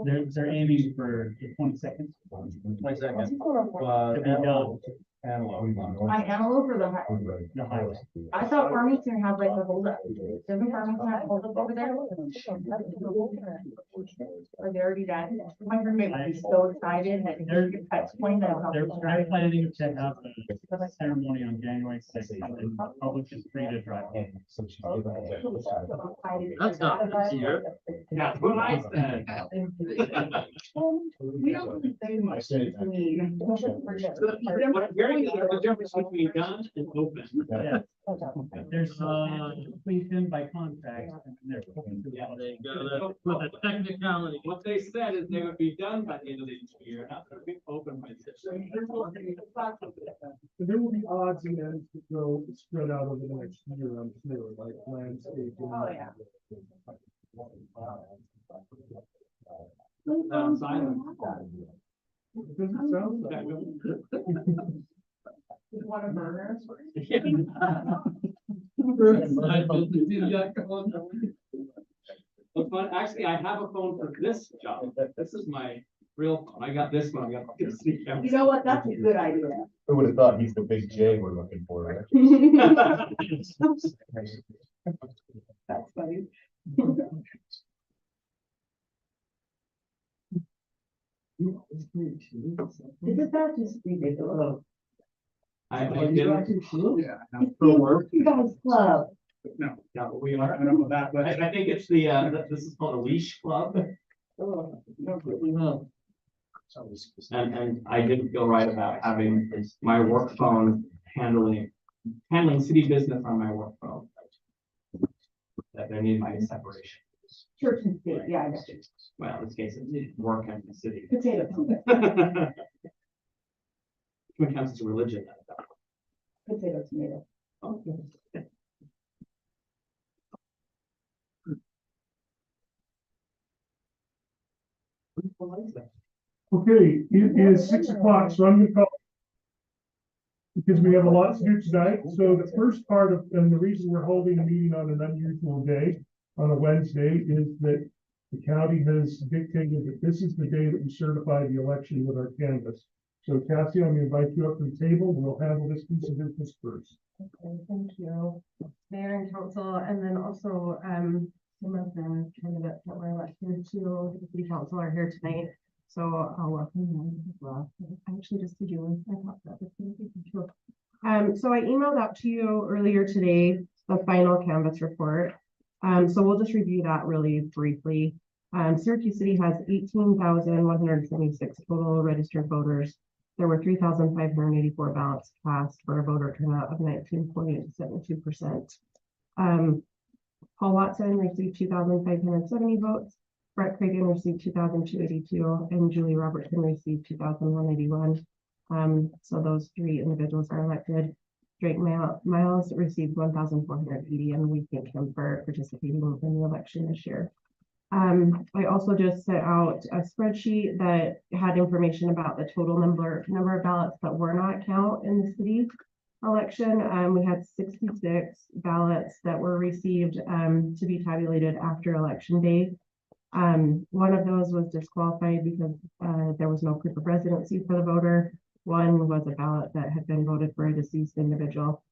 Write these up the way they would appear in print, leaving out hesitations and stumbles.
They're aiming for the 22nd. 22nd. To be done. On Antelope or The highway. I thought Farmington had like a hold up. Doesn't Farmington have hold up over there? Are they already done? My roommate would be so excited that They're- that's 20 minutes. They're planning to have the ceremony on January 6th, and then public is free to drive. That's not this year. Yeah, what I said. We don't really say much. The difference between done and open. Yeah. There's completion by contract. And they're open to the Yeah, holiday. with a technicality, what they said is they would be done by the end of the year, not gonna be open by this. There will be odds and ends that go spread out over the next year, I'm sure, like landscape. Oh, yeah. Silent. It doesn't sound That like. will- You want a burner? Well, fun. Actually, I have a phone for this job. This is my real phone. I got this one. I got the city council. You know what? That's a good idea. Who would have thought he's the big J we're looking for, right? That's funny. Isn't that just ridiculous? I didn't. Yeah. You guys club. No, but we are. I don't know that, but I think it's the, this is called a leash club. And I didn't feel right about having my work phone handling city business on my work phone. That there need my separation. Church and state, yeah, I got you. Well, in this case, it's work and the city. Potato. When it comes to religion. Potato, tomato. Okay. Okay, it is 6 o'clock, so I'm gonna call. Because we have a lot to do tonight, so the first part of, and the reason we're holding a meeting on an unusual day, on a Wednesday, is that the county has dictated that this is the day that we certify the election with our canvass. So Cassie, I'm gonna invite you up to the table, we'll handle this piece of business first. Okay, thank you, Mayor and Council, and then also, some of the candidates that were elected to the City Council are here tonight. So I'll welcome them as well. I actually just did you. I thought that was going to be true. So I emailed out to you earlier today, the final canvas report. So we'll just review that really briefly. Syracuse City has 18,176 total registered voters. There were 3,584 ballots cast for a voter turnout of 19.72%. Paul Watson received 2,570 votes. Brett Cragen received 2,282, and Julie Robertson received 2,181. So those three individuals are elected. Drake Miles received 1,480, and we thank him for participating in the election this year. I also just sent out a spreadsheet that had information about the total number of ballots that were not count in the city election. We had 66 ballots that were received to be tabulated after election day. One of those was disqualified because there was no proof of residency for the voter. One was a ballot that had been voted for a deceased individual.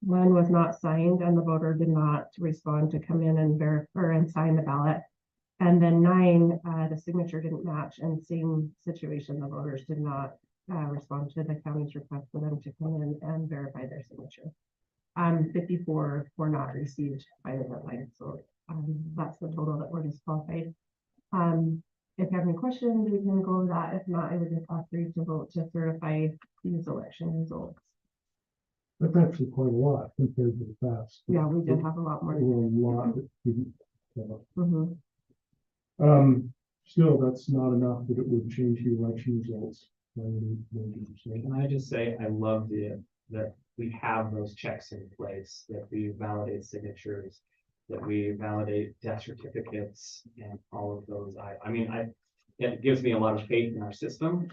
One was not signed, and the voter did not respond to come in and verify and sign the ballot. And then 9, the signature didn't match, and same situation, the voters did not respond to the county's request for them to come in and verify their signature. 54 were not received by the deadline, so that's the total that were disqualified. If you have any questions, we can go over that. If not, I would just ask for you to vote to certify these election results. That's actually quite a lot compared to the past. Yeah, we did have a lot more. There were a lot that didn't. Mhm. Still, that's not enough that it would change the election results. Can I just say, I love that we have those checks in place, that we validate signatures, that we validate death certificates and all of those. I mean, it gives me a lot of faith in our system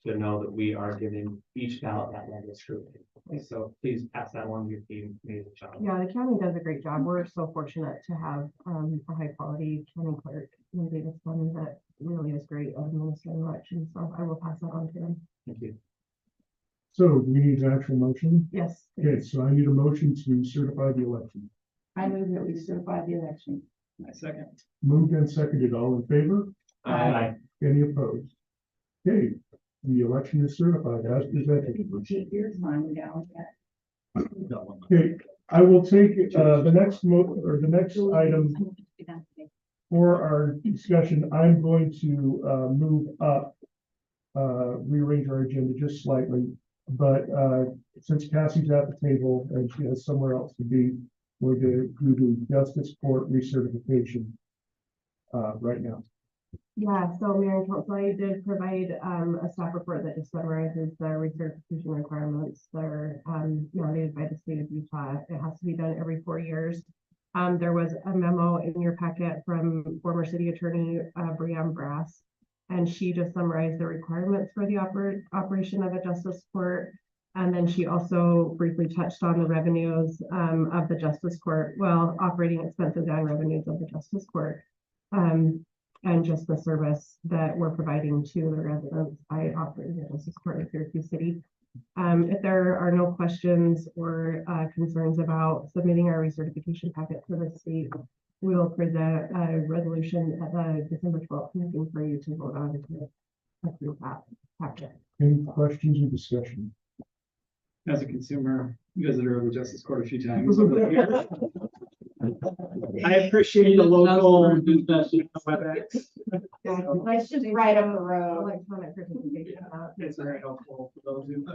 to know that we are giving each ballot that level of scrutiny. So please pass that along to your team, amazing job. Yeah, the county does a great job. We're so fortunate to have a high quality county clerk in Davis County that really is great at administering elections. So I will pass that on to them. Thank you. So do we need an actual motion? Yes. Okay, so I need a motion to certify the election. I move that we certify the election. My second. Moved and seconded, all in favor? Aye. Any opposed? Okay, the election is certified as presented. Take your time down. Okay, I will take the next the next item for our discussion. I'm going to move up, rearrange our agenda just slightly. But since Cassie's at the table and she has somewhere else to be, we're going to do the Justice Court recertification right now. Yeah, so Mayor and Council, I did provide a staff report that just summarizes the recertification requirements that are mandated by the state of Utah. It has to be done every 4 years. There was a memo in your packet from former city attorney Brianne Brass, and she just summarized the requirements for the operation of a justice court. And then she also briefly touched on the revenues of the justice court, well, operating expenses and revenues of the justice court. And just the service that we're providing to the residents by operating the justice court in Syracuse City. If there are no questions or concerns about submitting our recertification packet to the state, we will present a resolution at the December 12th meeting for you to vote on to approve that packet. Any questions or discussion? As a consumer visitor of the Justice Court a few times. I appreciate the local. Let's just right up the road. Electronic participation. It's very helpful for those who.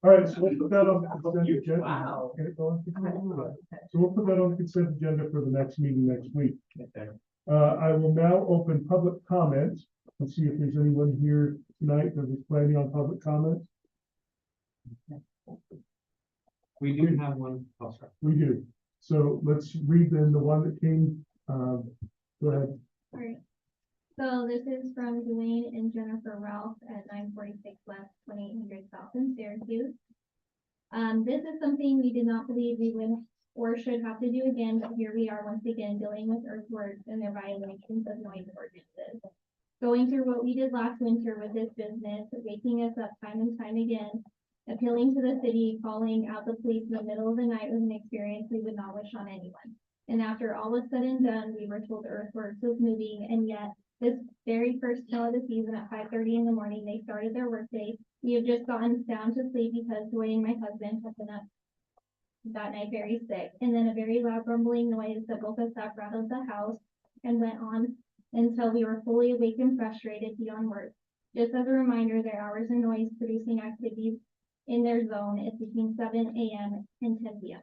All right, so we'll put that on the consent agenda. Wow. Get it going? So we'll put that on the consent agenda for the next meeting next week. I will now open public comment. Let's see if there's anyone here tonight that is planning on public comment. We do have one. Oh, sorry. We do. So let's read then the one that came. Go ahead. All right. So this is from Dwayne and Jennifer Ralph at 946 West, 2800 South in Syracuse. This is something we did not believe we would or should have to do again, but here we are once again dealing with earthworks and their violations of noise ordinances. Going through what we did last winter with this business, waking us up time and time again, appealing to the city, calling out the police in the middle of the night was an experience we would not wish on anyone. And after all was said and done, we were told earthworks was moving, and yet this very first snow of the season at 5:30 in the morning, they started their workday. We have just gotten down to sleep because Dwayne and my husband have been up that night very sick. And then a very loud rumbling noise that woke us up rattled the house and went on until we were fully awake and frustrated beyond words. Just as a reminder, their hours of noise producing activities in their zone is between 7 a.m. and 10 p.m.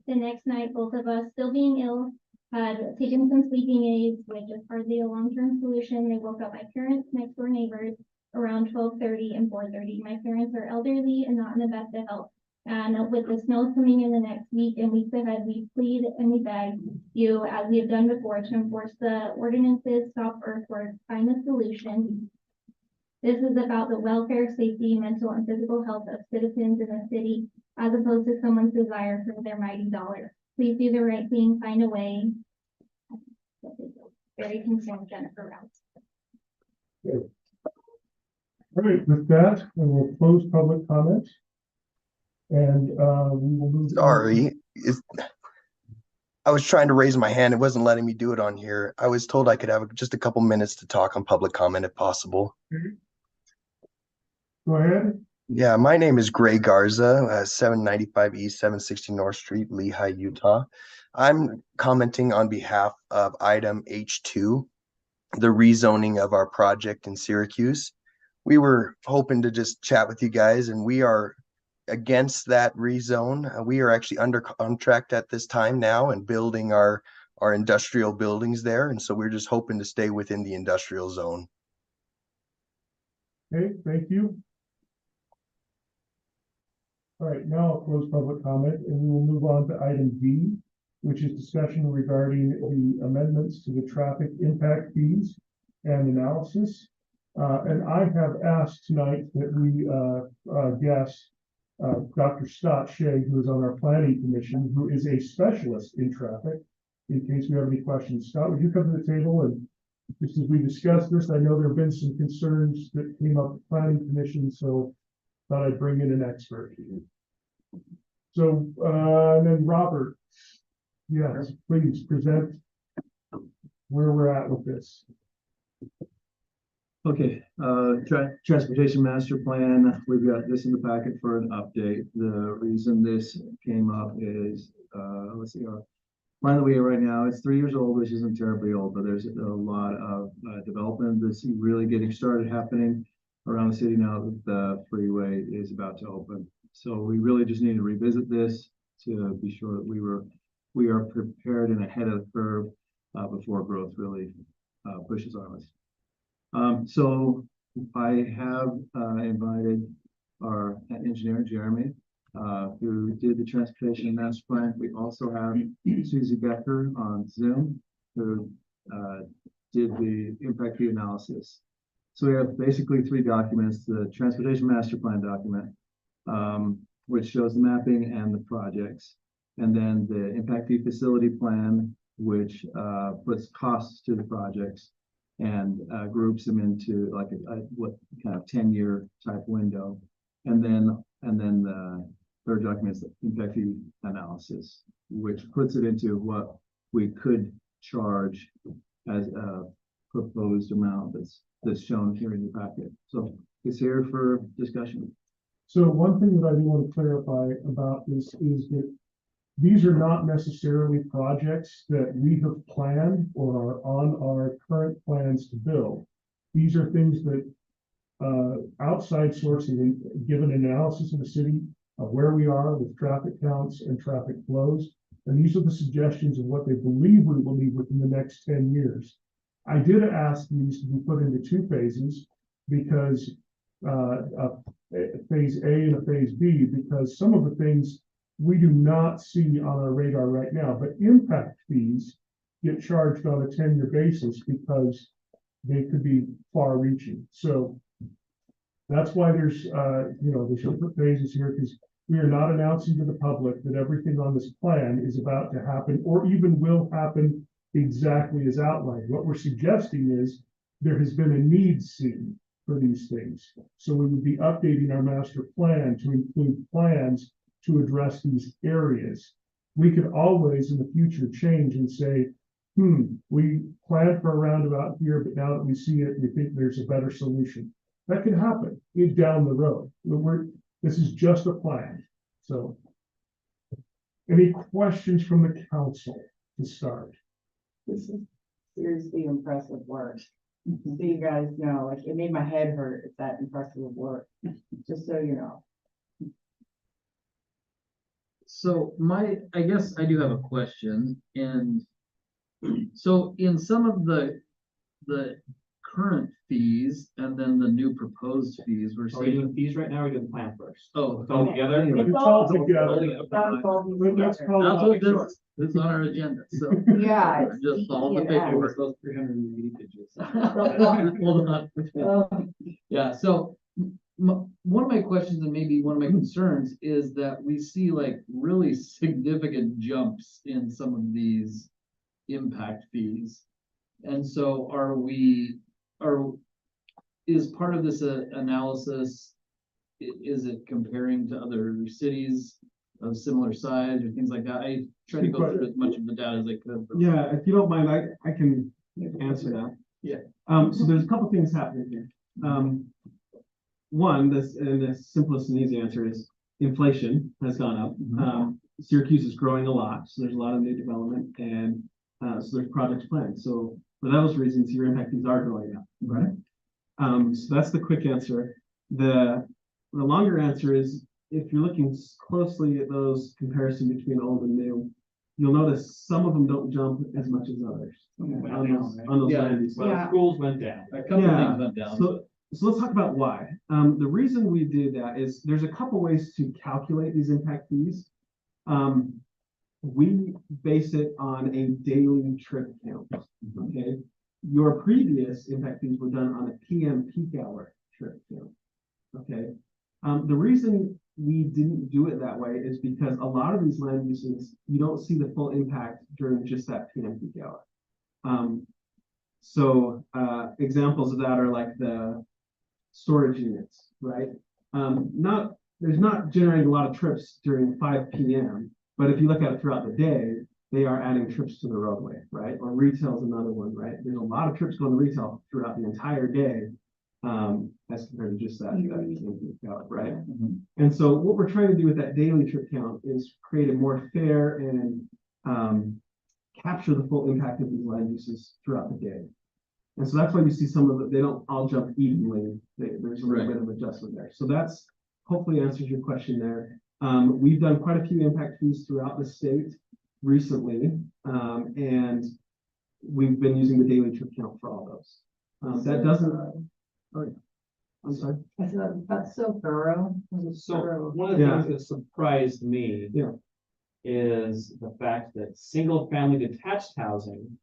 The next night, both of us, still being ill, had taken some sleeping aids, which is hardly a long-term solution. They woke up my parents, next door neighbors, around 12:30 and 4:30. My parents are elderly and not in the best of health. And with the snow coming in the next week and weeks ahead, we plead and we beg you, as we have done before, to enforce the ordinances, stop earthworks, find a solution. This is about the welfare, safety, mental, and physical health of citizens in the city, as opposed to someone's desire for their mighty dollar. Please do the right thing, find a way. Very concerned, Jennifer Rouse. All right, with that, we will close public comment. And we will move. Sorry, I was trying to raise my hand. It wasn't letting me do it on here. I was told I could have just a couple minutes to talk on public comment if possible. Go ahead. Yeah, my name is Gray Garza, 795 East, 760 North Street, Lehi, Utah. I'm commenting on behalf of item H2, the rezoning of our project in Syracuse. We were hoping to just chat with you guys, and we are against that rezone. We are actually under contract at this time now and building our industrial buildings there. And so we're just hoping to stay within the industrial zone. Okay, thank you. All right, now I'll close public comment and we will move on to item D, which is discussion regarding the amendments to the traffic impact fees and analysis. And I have asked tonight that we guest Dr. Scott Shea, who is on our planning commission, who is a specialist in traffic, in case we have any questions. Scott, would you come to the table? And just as we discussed this, I know there have been some concerns that came up at the planning commission, so thought I'd bring in an expert. So, and then Robert, yes, please present where we're at with this. Okay, transportation master plan, we've got this in the packet for an update. The reason this came up is, let's see, our plan that we have right now, it's 3 years old, which isn't terribly old, but there's a lot of development that's really getting started happening around the city now that the freeway is about to open. So we really just need to revisit this to be sure that we are prepared and ahead of the curve before growth really pushes on us. So I have invited our engineer, Jeremy, who did the transportation master plan. We also have Susie Becker on Zoom, who did the impact fee analysis. So we have basically 3 documents: the transportation master plan document, which shows the mapping and the projects, and then the impact fee facility plan, which puts costs to the projects and groups them into like a what kind of 10-year type window, and then the third document is the impact fee analysis, which puts it into what we could charge as a proposed amount that's shown here in the packet. So it's here for discussion. So one thing that I do want to clarify about this is that these are not necessarily projects that we have planned or are on our current plans to build. These are things that outside sources and given analysis of the city of where we are with traffic counts and traffic flows. And these are the suggestions of what they believe we will need within the next 10 years. I did ask these to be put into 2 phases because a phase A and a phase B, because some of the things we do not see on our radar right now, but impact fees get charged on a 10-year basis because they could be far reaching. So that's why there's, they should put phases here, because we are not announcing to the public that everything on this plan is about to happen or even will happen exactly as outlined. What we're suggesting is there has been a need seen for these things. So we would be updating our master plan to include plans to address these areas. We could always in the future change and say, we planned for a roundabout here, but now that we see it, we think there's a better solution. That could happen down the road. This is just a plan. So any questions from the council to start? This is seriously impressive work. So you guys know, like, it made my head hurt. It's that impressive work, just so you know. So I guess I do have a question, and so in some of the current fees and then the new proposed fees, we're Are we seeing. doing fees right now? Or are we doing the plan first? Oh, It's all together? It's all together. Let's call That's what this is on our agenda, so. Yeah. Just follow the Yeah. paperwork. Those 380 pages. Hold on. Yeah, so one of my questions and maybe one of my concerns is that we see like really significant jumps in some of these impact fees. And so is part of this analysis, is it comparing to other cities of similar size or things like that? I tried to go through as much of the data as I could. Yeah, if you don't mind, I can answer that. Yeah. So there's a couple things happening here. One, the simplest and easy answer is inflation has gone up. Syracuse is growing a lot, so there's a lot of new development, and so there's projects planned. So for those reasons, your impact fees are going up, right? So that's the quick answer. The longer answer is, if you're looking closely at those comparison between old and new, you'll notice some of them don't jump as much as others on those Yeah. land use. Well, schools went down. A couple Yeah. things went down. So let's talk about why. The reason we did that is there's a couple ways to calculate these impact fees. we base it on a daily trip count, okay? Your previous impact fees were done on a PM peak hour trip count, okay? The reason we didn't do it that way is because a lot of these land uses, you don't see the full impact during just that PM peak hour. Examples of that are like the storage units, right? There's not generating a lot of trips during 5 p.m., but if you look at it throughout the day, they are adding trips to the roadway, right? Or retail is another one, right? There's a lot of trips going to retail throughout the entire day, as compared to just that peak hour, right? And so what we're trying to do with that daily trip count is create a more fair and capture the full impact of these land uses throughout the day. And so that's why you see some of they don't all jump evenly. There's a little bit of adjustment there. So that's hopefully answers your question there. We've done quite a few impact fees throughout the state recently, and we've been using the daily trip count for all those. That doesn't. Oh, I'm sorry. That's so thorough. So one of the things that surprised me is the fact that single-family detached housing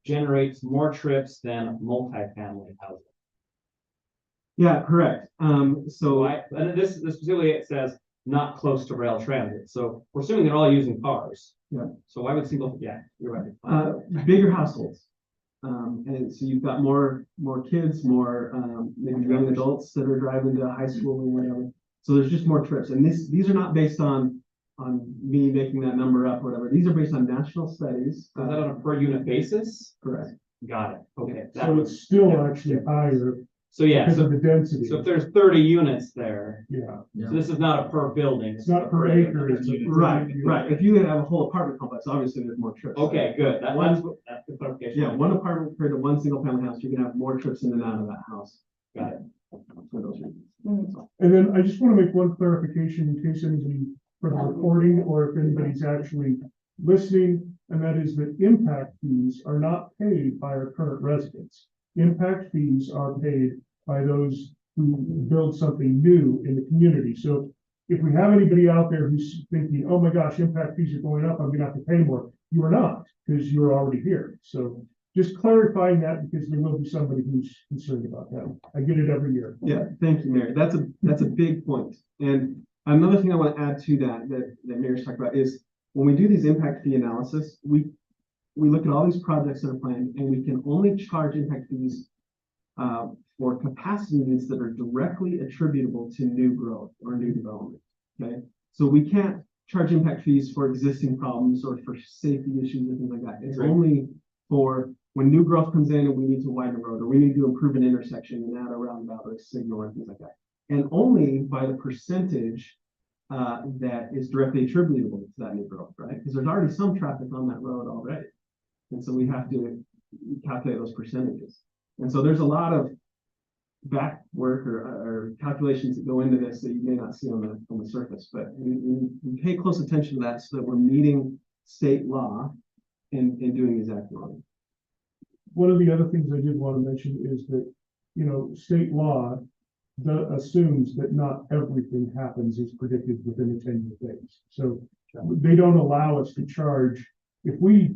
generates more trips than multifamily housing. Yeah, correct. And this specifically it says not close to rail transit. So we're assuming they're all using cars. Yeah. So why would you're right. Bigger households. And so you've got more kids, more maybe young adults that are driving to high school and whatever. So there's just more trips. And these are not based on me making that number up or whatever. These are based on national studies. Is that on a per unit basis? Correct. Got it. Okay. So it's still actually higher. So yeah, because so of the density. So if there's 30 units there, yeah. So this is not a per building. It's not per acre. It's right. If you have a whole apartment complex, obviously there's more trips. Okay, good. That's the clarification. Yeah, one apartment compared to one single family house, you're gonna have more trips in and out of that house. Got it. For those reasons. And then I just want to make one clarification in case anybody for the recording or if anybody's actually listening, and that is that impact fees are not paid by our current residents. Impact fees are paid by those who build something new in the community. So if we have anybody out there who's thinking, oh my gosh, impact fees are going up, I'm gonna have to pay more. You are not, because you're already here. So just clarifying that because there will be somebody who's concerned about that. I get it every year. Yeah, thank you, Mary. That's a big point. And another thing I want to add to that Mary's talked about is when we do these impact fee analysis, we look at all these projects that are planned and we can only charge impact fees for capacity needs that are directly attributable to new growth or new development. Okay, so we can't charge impact fees for existing problems or for safety issues and things like that. It's only for when new growth comes in and we need to widen a road or we need to improve an intersection and add a roundabout or a signal or things like that. And only by the percentage that is directly attributable to that new growth, right? Because there's already some traffic on that road already. And so we have to calculate those percentages. And so there's a lot of back work or calculations that go into this that you may not see on the surface, but we pay close attention to that so that we're meeting state law and doing these accurately. One of the other things I did want to mention is that, state law assumes that not everything happens as predicted within the 10-year phase. So they don't allow us to charge. If we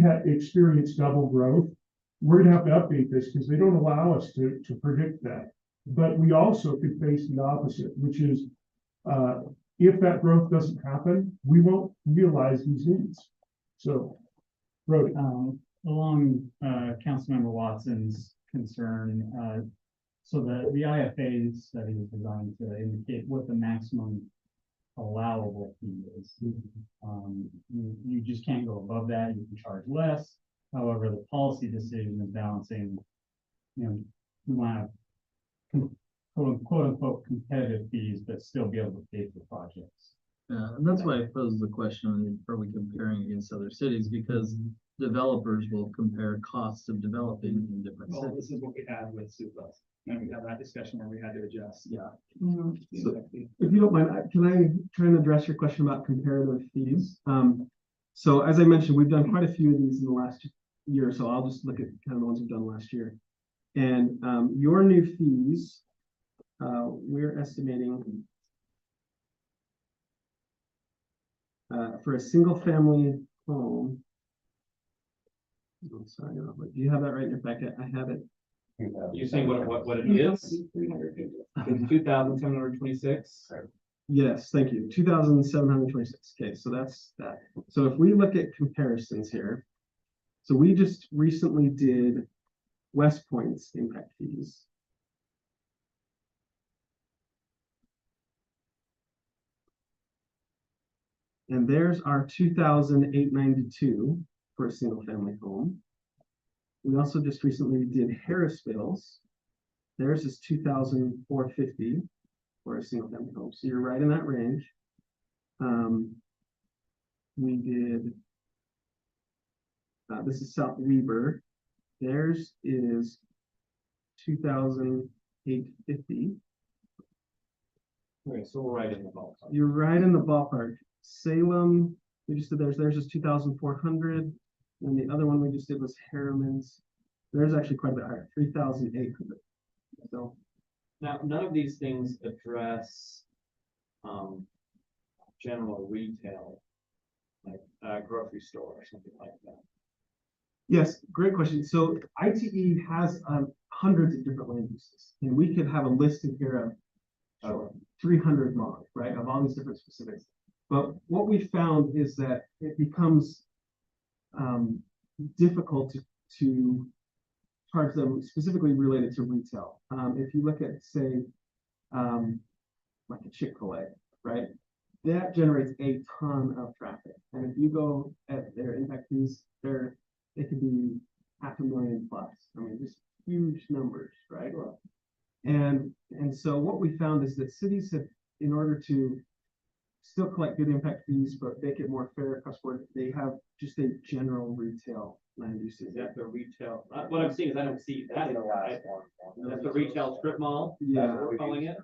had experienced double growth, we're gonna have to update this because they don't allow us to predict that. But we also could face the opposite, which is if that growth doesn't happen, we won't realize these needs. So, Brody. Along Councilmember Watson's concern, so the IFA study is designed to indicate what the maximum allowable fee is. You just can't go above that. You can charge less. However, the policy decision is balancing, you want to quote unquote competitive fees, but still be able to pay for projects. And that's why I pose the question, are we comparing against other cities? Because developers will compare costs of developing in different cities. This is what we had with Suplas. And we had that discussion where we had to adjust. Yeah. So, if you don't mind, can I try and address your question about comparative fees? So as I mentioned, we've done quite a few of these in the last year, so I'll just look at kind of the ones we've done last year. And your new fees, we're estimating for a single family home. I'm sorry, do you have that right in your packet? I have it. You're saying what it is? 300 pages. It's 2,726. Yes, thank you. 2,726. Okay, so that's that. So if we look at comparisons here, so we just recently did West Point's impact fees. And there's our 2,892 for a single family home. We also just recently did Harrisville's. Theirs is 2,450 for a single family home. So you're right in that range. We did, this is South Weber. Theirs is 2,850. Okay, so we're right in the ballpark. You're right in the ballpark. Salem, we just did theirs. Theirs is 2,400. And the other one we just did was Harriman's. There's actually quite a bit higher, 3,800. So Now, none of these things address general retail, like grocery store or something like that. yes, great question. So ITE has hundreds of different land uses, and we could have a list in here of 300 log, right, of all these different specifics. But what we found is that it becomes difficult to charge them specifically related to retail. If you look at, say, like a Chick-fil-A, right? That generates a ton of traffic. And if you go at their impact fees, it could be 500,000 plus. I mean, just huge numbers, right? And so what we found is that cities have, in order to still collect good impact fees, but make it more fair across board, they have just a general retail land use. Is that the retail? What I'm seeing is I don't see that in the last one. That's the retail strip mall? Yeah. That's what we're calling it?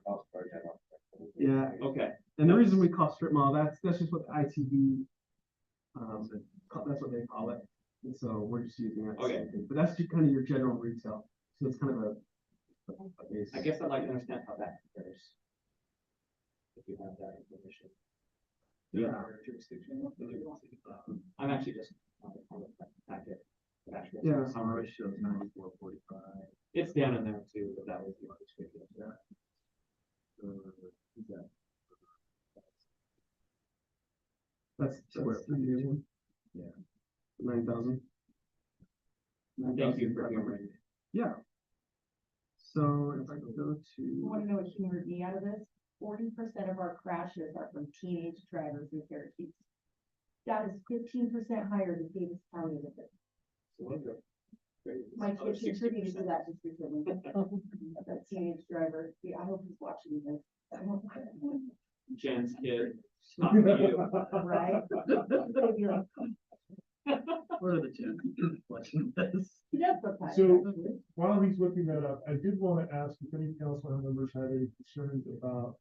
Yeah. Okay. And the reason we call strip mall, that's just what the ITD, that's what they call it. And so we're just using that. Okay. Same thing. But that's just kind of your general retail. So it's kind of a base. I guess I'd like to understand how that compares. If you have that information. Yeah. I'm actually just on the packet. Yeah. Summary shows 94.45. It's down in there too, but that was the other description. That's where. Yeah. 9,000. Thank you for humoring. Yeah. So if I can go You to, wanna know what humored me out of this? 40% of our crashes are from teenage drivers in Syracuse. That is 15% higher than Davis County with it. My kid contributed to that just recently. That teenage driver. Yeah, I hope he's watching this. Jen's kid. Not you. Right? They'd be like, What are the chances? Watching this? he does sometimes. So while he's looking that up, I did want to ask if any council members had any concerns about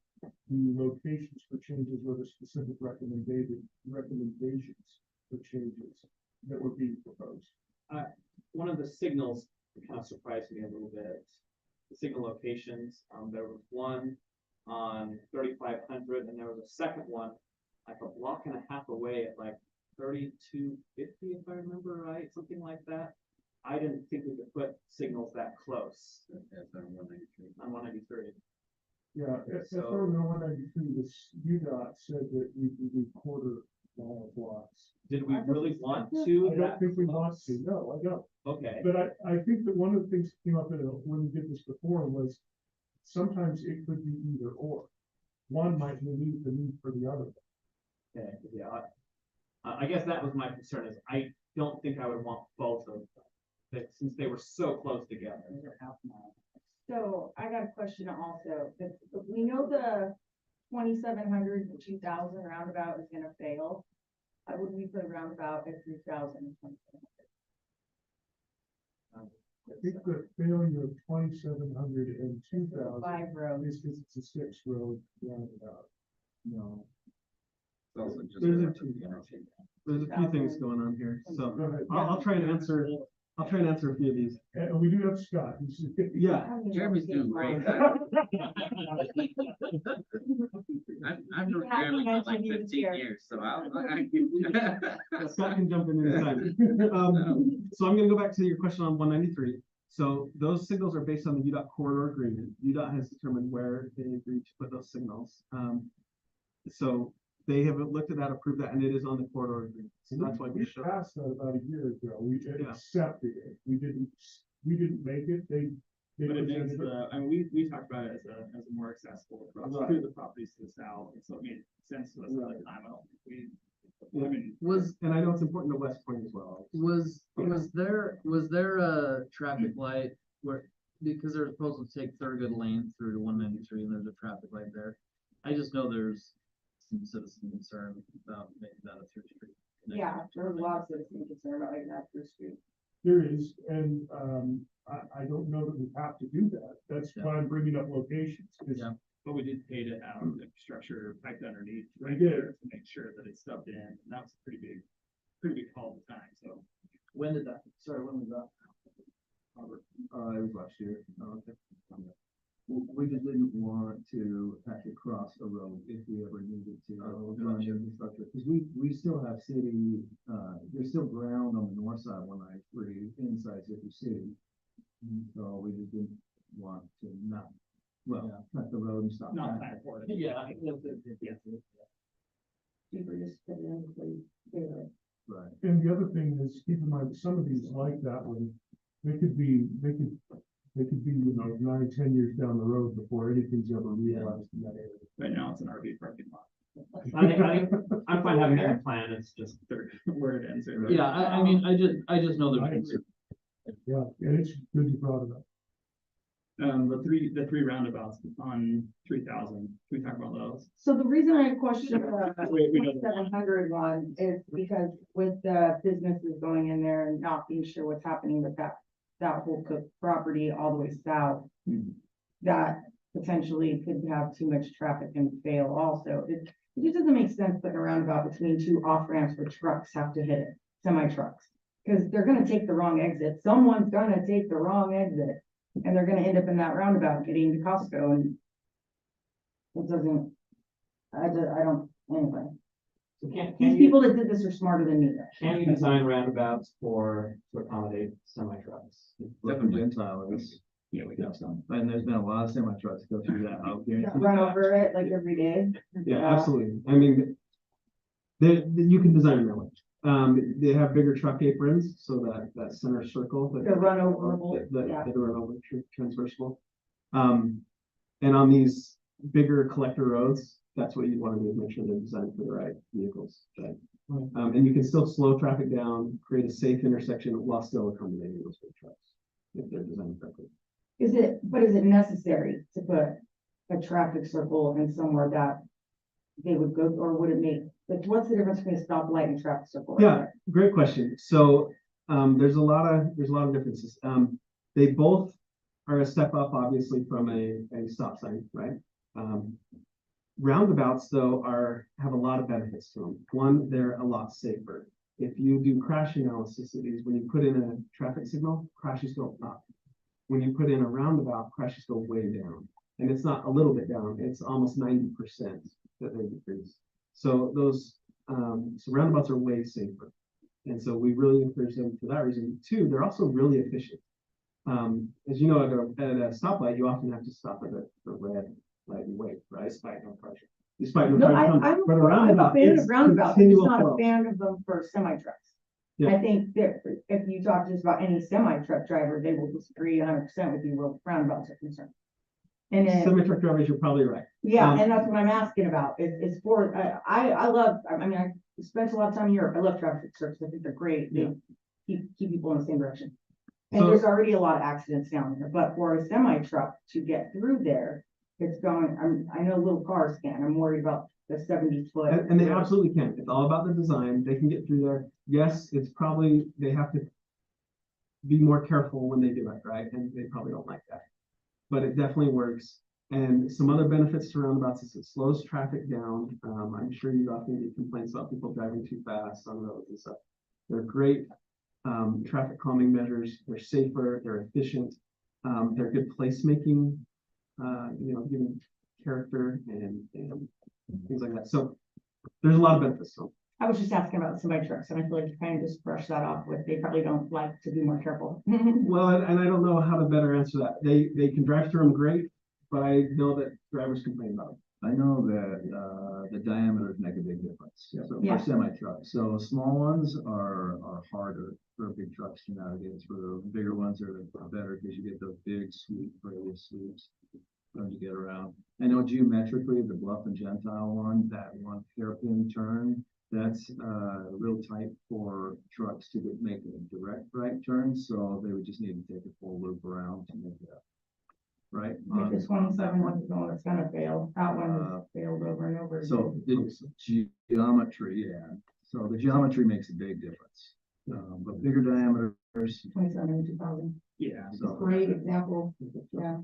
the locations for changes or the specific recommendations for changes that were being proposed. One of the signals kind of surprised me a little bit. The signal locations, there was one on 3,500 and there was a second one like a block and a half away at like 3,250, if I remember right, something like that. I didn't think we could put signals that close. That's on 193. On 193. Yeah, if So- I remember 193, this UDOT said that we can do quarter mile blocks. Did we really want I to? don't that think we want close? to, no, I don't. Okay, But I think that one of the things that came up when we did this before was sometimes it could be either or. One might need the need for the other. okay, yeah. I guess that was my concern is I don't think I would want both of them. But since they were so close together. So I got a question also. We know the 2,700 to 2,000 roundabout is gonna fail. Why would we put a roundabout at 3,000? I think the failure of 2,700 and 2,000 5 roads. is because it's a 6 road roundabout. No. there's a few things going on here. So Go ahead. I'll try and answer I'll try and answer a few of these. And we do have Scott. Yeah, Jeremy's doing great. I've known Jeremy for like 15 years, so Scott can jump in anytime. So I'm gonna go back to your question on 193. So those signals are based on the UDOT corridor agreement. UDOT has determined where they agreed to put those signals. So they have looked at that, approved that, and it is on the corridor agreement. So that's why we We show. passed that about a year ago. We Yeah. accepted it. We didn't make it. They But it makes presented it. I mean, we talked about it as a more accessible approach Right. to the properties to the south, and so it made sense to us at the time. I don't think I mean, And I know it's important to West Point as well. Was there a traffic light where, because they're supposed to take Thurgood Lane through to 193 and there's a traffic light there? I just know there's some citizen concern about making that a through street. Yeah, there's lots of citizen concern about making that through street. There is, and I don't know that we have to do that. That's Yeah. why I'm bringing up locations. 'Cause Yeah. but we did pay to have the structure packed underneath We right did. there to make sure that it's stubbed in, and that was a pretty big call at the time, so. When was that? Robert, It was last year. Oh, okay. We just didn't want to have to cross a road if we ever needed to. Run infrastructure, because we still have city, there's still ground on the north side of 193 inside Syracuse City. So we just didn't want to cut the road and stop. Not traffic. time for it. Yeah. People just put it in, please, do it. Right. And the other thing is, keep in mind, some of these like that one, they could be, 9 or 10 years down the road before anything's ever realized in that area. Right now, it's an RV parking lot. I'm fine having it in plan, it's just. Where it ends. Yeah, I mean, I just know I there's. agree. Yeah, and it's good you brought it up. The three roundabouts on 3,000, can we talk about those? So the reason I question the We know the 700 one is because with the businesses going in there and not being sure what's happening with that whole property all the way south, that potentially could have too much traffic and fail also. It just doesn't make sense putting a roundabout between two off ramps where trucks have to hit it, semi trucks. Because they're gonna take the wrong exit. Someone's gonna take the wrong exit. And they're gonna end up in that roundabout getting to Costco, and it doesn't, I don't, anyway. So can These you, people that did this are smarter than me. can you design roundabouts to accommodate semi trucks? Definitely Gentile is, Yeah, we got some. and there's been a lot of semi trucks go through that. I'll guarantee you. Run over it like every day. Yeah, absolutely. I mean, you can design them that way. They have bigger truck aprons, so that center circle. The run over, yeah. The run over transversal. And on these bigger collector roads, that's what you want to do, is make sure they're designed for the right vehicles. Right? And you can still slow traffic down, create a safe intersection while still accommodating those big trucks, if they're designed correctly. Is it necessary to put a traffic circle in somewhere that they would go, or would it make, like, what's the difference between a stoplight and a traffic circle? Yeah, great question. So there's a lot of differences. They both are a step up, obviously, from a stop sign, right? Roundabouts, though, have a lot of benefits to them. One, they're a lot safer. If you do crash analysis of these, when you put in a traffic signal, crashes go up. When you put in a roundabout, crashes go way down. And it's not a little bit down, it's almost 90% that they decrease. So those roundabouts are way safer. And so we really encourage them for that reason. Two, they're also really efficient. As you know, at a stoplight, you often have to stop at the red light and wait, right? Despite no pressure. Despite no No, pressure. I'm But a a roundabout fan is of roundabouts, I'm just continual not flow. a fan of them for semi trucks. Yeah. I think that if you talk just about any semi truck driver, they will disagree 100% with you where roundabouts are concerned. And then, Semi-truck drivers, you're probably right. yeah, Um, and that's what I'm asking about. It's for, I love, I mean, I spent a lot of time in Europe. I love traffic circles. I think they're great. They keep people in the same direction. And So- there's already a lot of accidents down there, but for a semi truck to get through there, it's going, I know little cars can. I'm worried about the 70-foot. And they absolutely can. It's all about the design. They can get through there. Yes, it's probably, they have to be more careful when they do it, right? And they probably don't like that. But it definitely works. And some other benefits to roundabouts is it slows traffic down. I'm sure you often get complaints about people driving too fast on roads and stuff. They're great traffic calming measures. They're safer, they're efficient, they're good placemaking, giving character and things like that. So there's a lot of benefits. So I was just asking about the semi trucks, and I feel like you kind of just brush that off with, they probably don't like to be more careful. well, and I don't know how to better answer that. They can drive through them great, but I know that drivers complain about it. I know that, the diameters make a big difference. So Yeah. for semi trucks, so small ones are harder for big trucks to navigate through. Bigger ones are better because you get those big sweep, radius sweeps for them to get around. I know geometrically, the Bluff and Gentile one, that one hairpin turn, that's real tight for trucks to make a direct right turn. So they would just need to take a full loop around to make that right. Like the 27 one is the one that's gonna fail, that one has failed over and over. So the geometry, yeah. So the geometry makes a big difference. But bigger diameters. 27 and 2000, Yeah. So great example, yeah.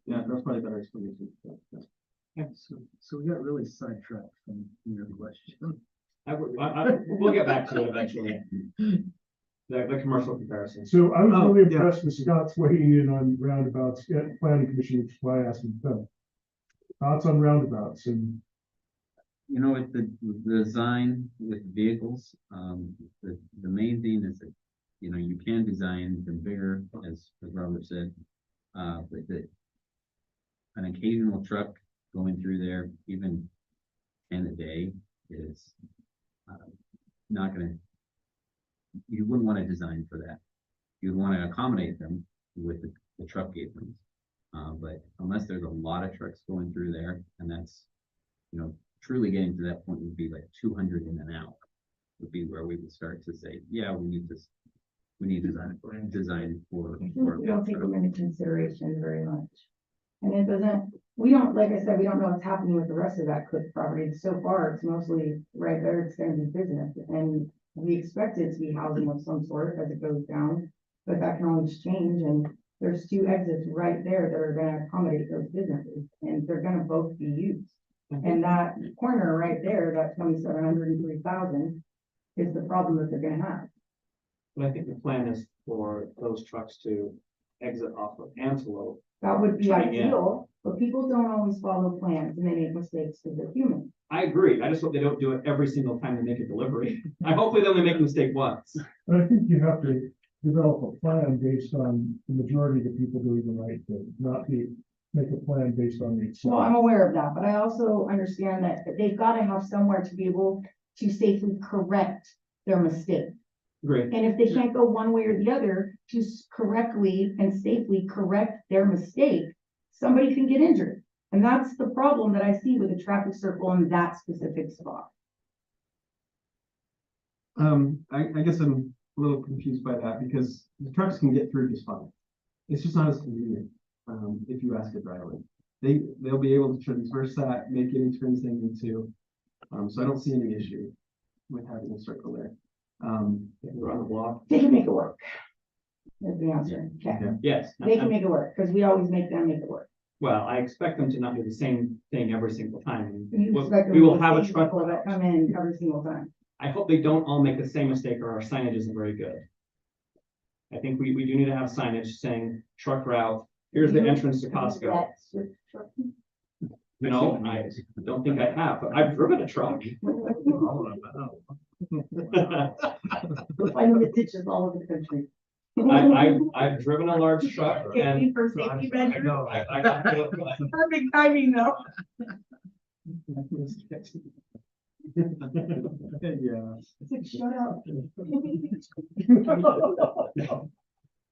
Yeah, that's probably a better explanation. So we got really sidetracked from your question. We'll get back to it eventually. The commercial comparison. So I was Oh, really yeah. impressed with Scott's weighing in on roundabouts at planning commission, which is why I asked him to come. Thoughts on roundabouts and You know, with the design with vehicles, the main thing is that, you can design them bigger, as Robert said. But an occasional truck going through there, even in a day, is not gonna, you wouldn't want to design for that. You'd want to accommodate them with the truck aprons. But unless there's a lot of trucks going through there, and that's, truly getting to that point would be like 200 in and out would be where we would start to say, yeah, we need design for. We don't take them into consideration very much. And it doesn't, we don't, like I said, we don't know what's happening with the rest of that Cook property. So far, it's mostly right there, it's gonna be business, and we expect it to be housing of some sort as it goes down, but that can always change, and there's 2 exits right there that are gonna accommodate those businesses, and they're gonna both be used. And that corner right there, that 2,700 and 3,000 is the problem that they're gonna have. But I think the plan is for those trucks to exit off of Antelope. That would be Try again. ideal, but people don't always follow plans and they make mistakes because they're human. I agree. I just hope they don't do it every single time they make a delivery. I hopefully they only make a mistake once. but I think you have to develop a plan based on the majority of the people doing the right thing, not make a plan based on the. Well, I'm aware of that, but I also understand that they've got to have somewhere to be able to safely correct their mistake. Great. And if they can't go one way or the other to correctly and safely correct their mistake, somebody can get injured. And that's the problem that I see with the traffic circle in that specific spot. I guess I'm a little confused by that because the trucks can get through just fine. It's just not as convenient, if you ask a driver. They'll be able to traverse that, make any turns they need to. So I don't see any issue with having a circle there. Around the block. They can make it work. That's the answer. Okay. Yes. They can make it work because we always make them make it work. Well, I expect them to not do the same thing every single time. You We'll- expect them We will to have a see truck people that route. come in every single time. I hope they don't all make the same mistake or our signage isn't very good. I think we do need to have signage saying truck route, here's the entrance to Costco. That's with truck. No, I don't think I have, but I've driven a truck. I know the ditches all over the country. I've driven a large truck and. For safety measures. I got to- Perfect timing though. Yeah. It's like, shut up.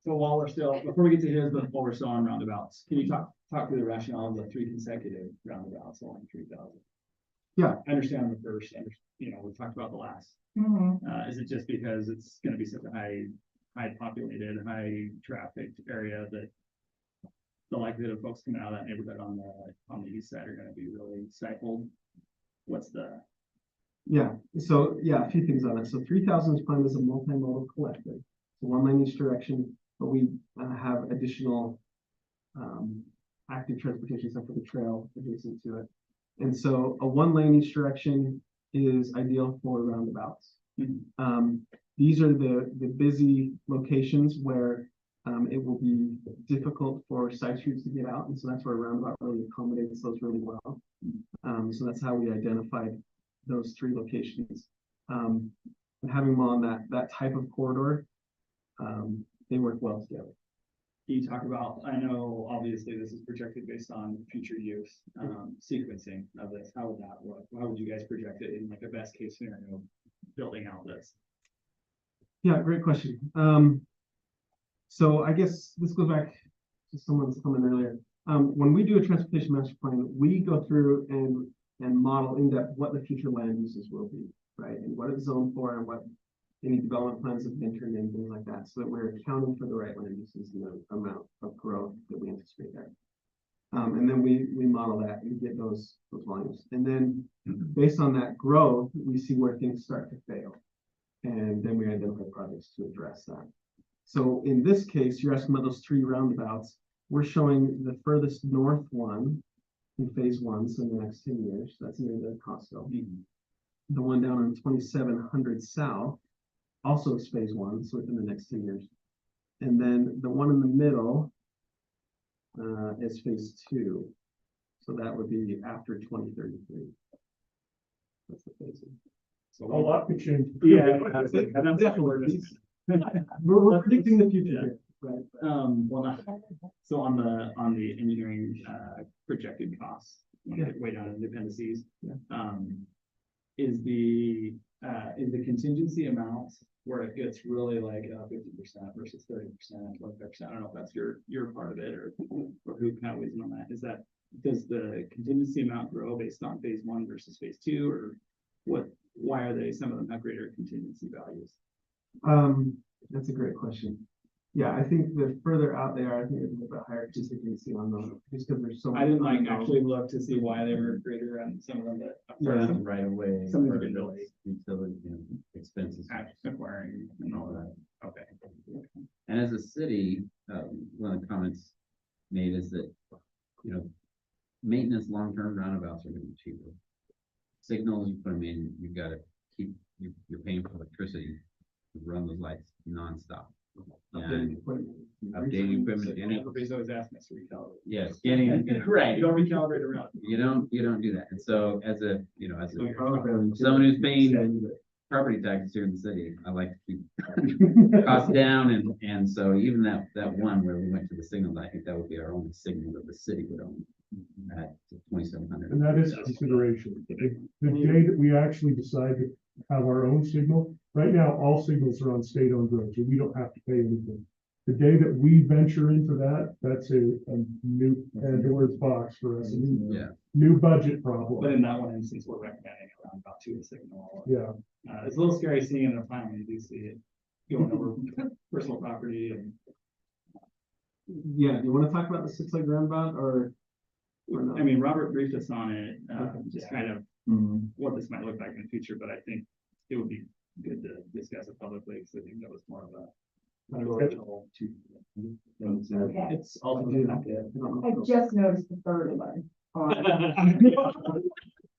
So while we're still, before we get to his, but while we're still on roundabouts, can you talk through the rationale of the 3 consecutive roundabouts along 3,000? Yeah. I understand the first, we talked about the last. Mhm. Is it just because it's gonna be such a high populated, high trafficked area that the likelihood of folks coming out of that neighborhood on the east side are gonna be really stifled? What's the? Yeah, so yeah, a few things on it. So 3,000 is planned as a multimodal collector. So 1 lane each direction, but we have additional active transportation stuff for the trail adjacent to it. And so a 1 lane each direction is ideal for roundabouts. these are the busy locations where it will be difficult for side streets to get out, and so that's where roundabout really accommodates those really well. So that's how we identified those 3 locations. And having them on that type of corridor, they work well together. Can you talk about, I know obviously this is projected based on future use, sequencing of this, how would that work? How would you guys project it in like a best case scenario, building out this? Yeah, great question. So I guess this goes back to someone's comment earlier. When we do a transportation master plan, we go through and model in depth what the future land uses will be, right? And what it's zoned for and what any development plans have been turned in, things like that, so that we're accounting for the right land uses and the amount of growth that we anticipate there. And then we model that and get those volumes. And then based on that growth, we see where things start to fail. And then we identify projects to address that. So in this case, you're asking about those 3 roundabouts. We're showing the furthest north one in phase 1, so in the next 10 years. That's near the Costco. The one down on 2700 South also is phase 1, so within the next 10 years. And then the one in the middle is phase 2. So that would be after 2033. That's the phasing. So A lot could change. Yeah, Definitely. We're predicting the future here, right? Well, so on the engineering projected costs, way down in the appendices, is the contingency amount where it gets really like 50% versus 30%, 25%. I don't know if that's your part of it or who kind of weighs in on that. Does the contingency amount grow based on phase 1 versus phase 2, or what? Why are some of them have greater contingency values? That's a great question. Yeah, I think the further out they are, I think there's a little bit higher contingency on them, just because there's so. I didn't actually look to see why they were greater on some of them, but Right away. Some of them are Utility expenses. acquiring and all that. Okay. And as a city, one of the comments made is that, maintenance long-term roundabouts are gonna be cheaper. Signals, you put them in, you've got to keep, you're paying for electricity to run those lights nonstop. And updating equipment, Everybody's always asking us to recalibrate. yes, Right, you don't recalibrate around. you don't do that. And so as someone who's paying property taxes here in the city, I like to keep costs down, and so even that one where we went to the signal, I think that would be our only signal that the city would own at 2,700. And that is consideration. The day that we actually decide to have our own signal, right now, all signals are on state-owned roads, and we don't have to pay anything. The day that we venture into that, that's a new Pandora's box for us, a new budget problem. But in that one instance, we're recommending around about 2 a signal. Yeah. It's a little scary seeing it in a plan when you do see it going over personal property and. Yeah, do you want to talk about the 6-leg roundabout or no? I mean, Robert briefed us on it, just kind of what this might look like in the future, but I think it would be good to discuss it publicly, because I think that was more of a. It's ultimately not good. I just noticed the 3rd one.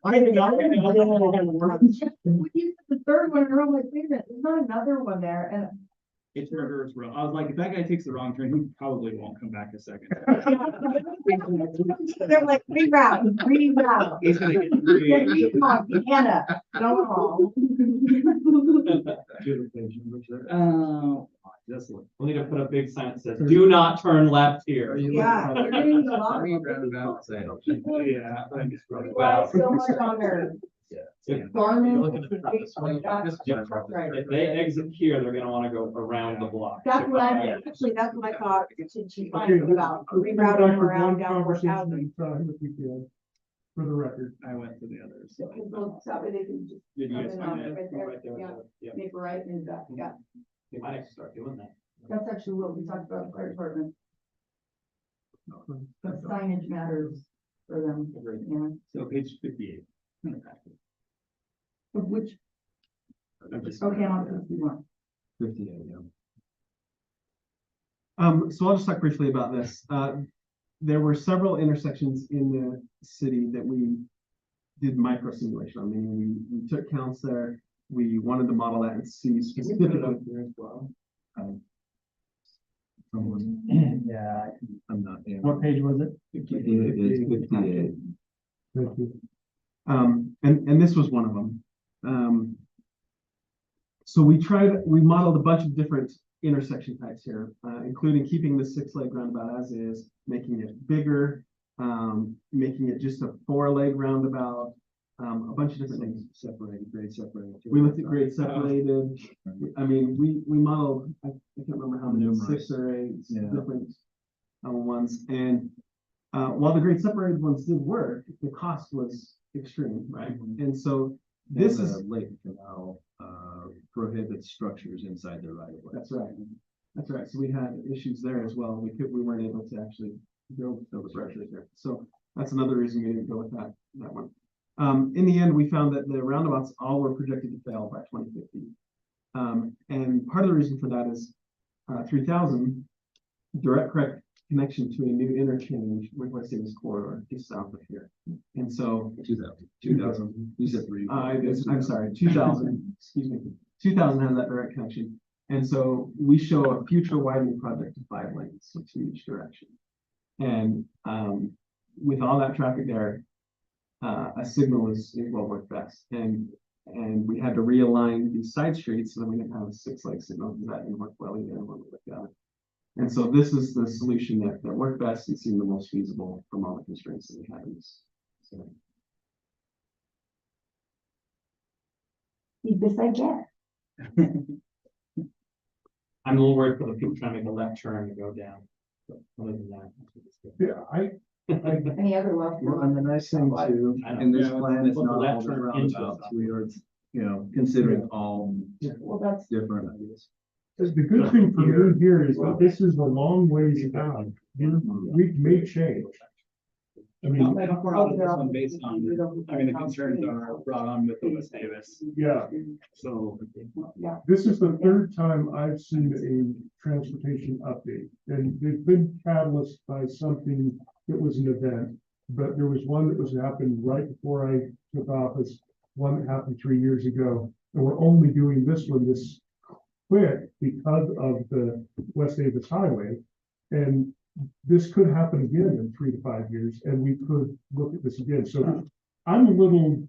I think When you said the 3rd one, I'm like, wait a minute, there's not another one there, and It's murderous row. I was like, if that guy takes the wrong turn, he probably won't come back a second. they're like, reroute. He's gonna get three. Hannah, go home. Just look. We'll need to put a big sign that says, "Do not turn left here." Yeah. You're getting a lot. Yeah. Wow, so much on there. Garmin. If they exit here, they're gonna wanna go around the block. That's what that's what I thought, she find about rerouting around down where housing. For the record. I went to the others. So that way they can just. Did you guys come in find on it? Right there, Right there, yeah, yeah. make a right and back, yeah, They might actually start doing that. that's actually what we talked about, fire department. The signage matters for them, yeah, So page 58. in the packet. of which, I'm just- okay, on 51. 58, yeah. So I'll just talk briefly about this. There were several intersections in the city that we did micro simulation on. I mean, we took counts there, we wanted to model that and see specifically. Yeah, I'm not. Yeah. what page was it? It is 58. Thank you. And this was one of them. So we modeled a bunch of different intersection types here, including keeping the 6-leg roundabout as is, making it bigger, making it just a 4-leg roundabout, a bunch of different things. Grade separated. We looked at grade separated. I mean, we modeled, I can't remember how many, Numerous. 6 or 8 Yeah. different ones. And while the grade separated ones did work, the cost was extreme, right? And so this is Lake Canal prohibits structures inside their right of way. That's right. That's right. So we had issues there as well. We weren't able to actually build the structures there. So that's another reason we didn't go with that one. In the end, we found that the roundabouts all were projected to fail by 2050. And part of the reason for that is 3000 direct connection to a new interchange with West Davis corridor just south of here. And so 2000. You said 3. I'm sorry, 2000, excuse me, 2000 has that direct connection. And so we show a future widening project to 5 lanes, so 2 each direction. And with all that traffic there, a signal is what worked best. And we had to realign these side streets so that we didn't have a 6-leg signal because that didn't work well either when we looked at it. And so this is the solution that worked best and seemed the most feasible from all the constraints that we had in this. So. This I get. I'm a little worried for the people trying to make a left turn to go down. But other than that. Yeah, Any other left? Well, and the nice thing too, I know. in this Yeah, plan, it's look, not left all the turn into roundabouts. it. We are, considering all Well, that's. different ideas. the good thing for you here is that this is a long ways out. We've made change. I mean, I don't know this one based on, I mean, the concerns are brought on with the West Davis, yeah, so. this is the 3rd time I've seen a transportation update, and they've been catalyzed by something that was an event. But there was one that was happened right before I took office, one that happened 3 years ago, and we're only doing this one this quick because of the West Davis Highway. And this could happen again in 3 to 5 years, and we could look at this again. So I'm a little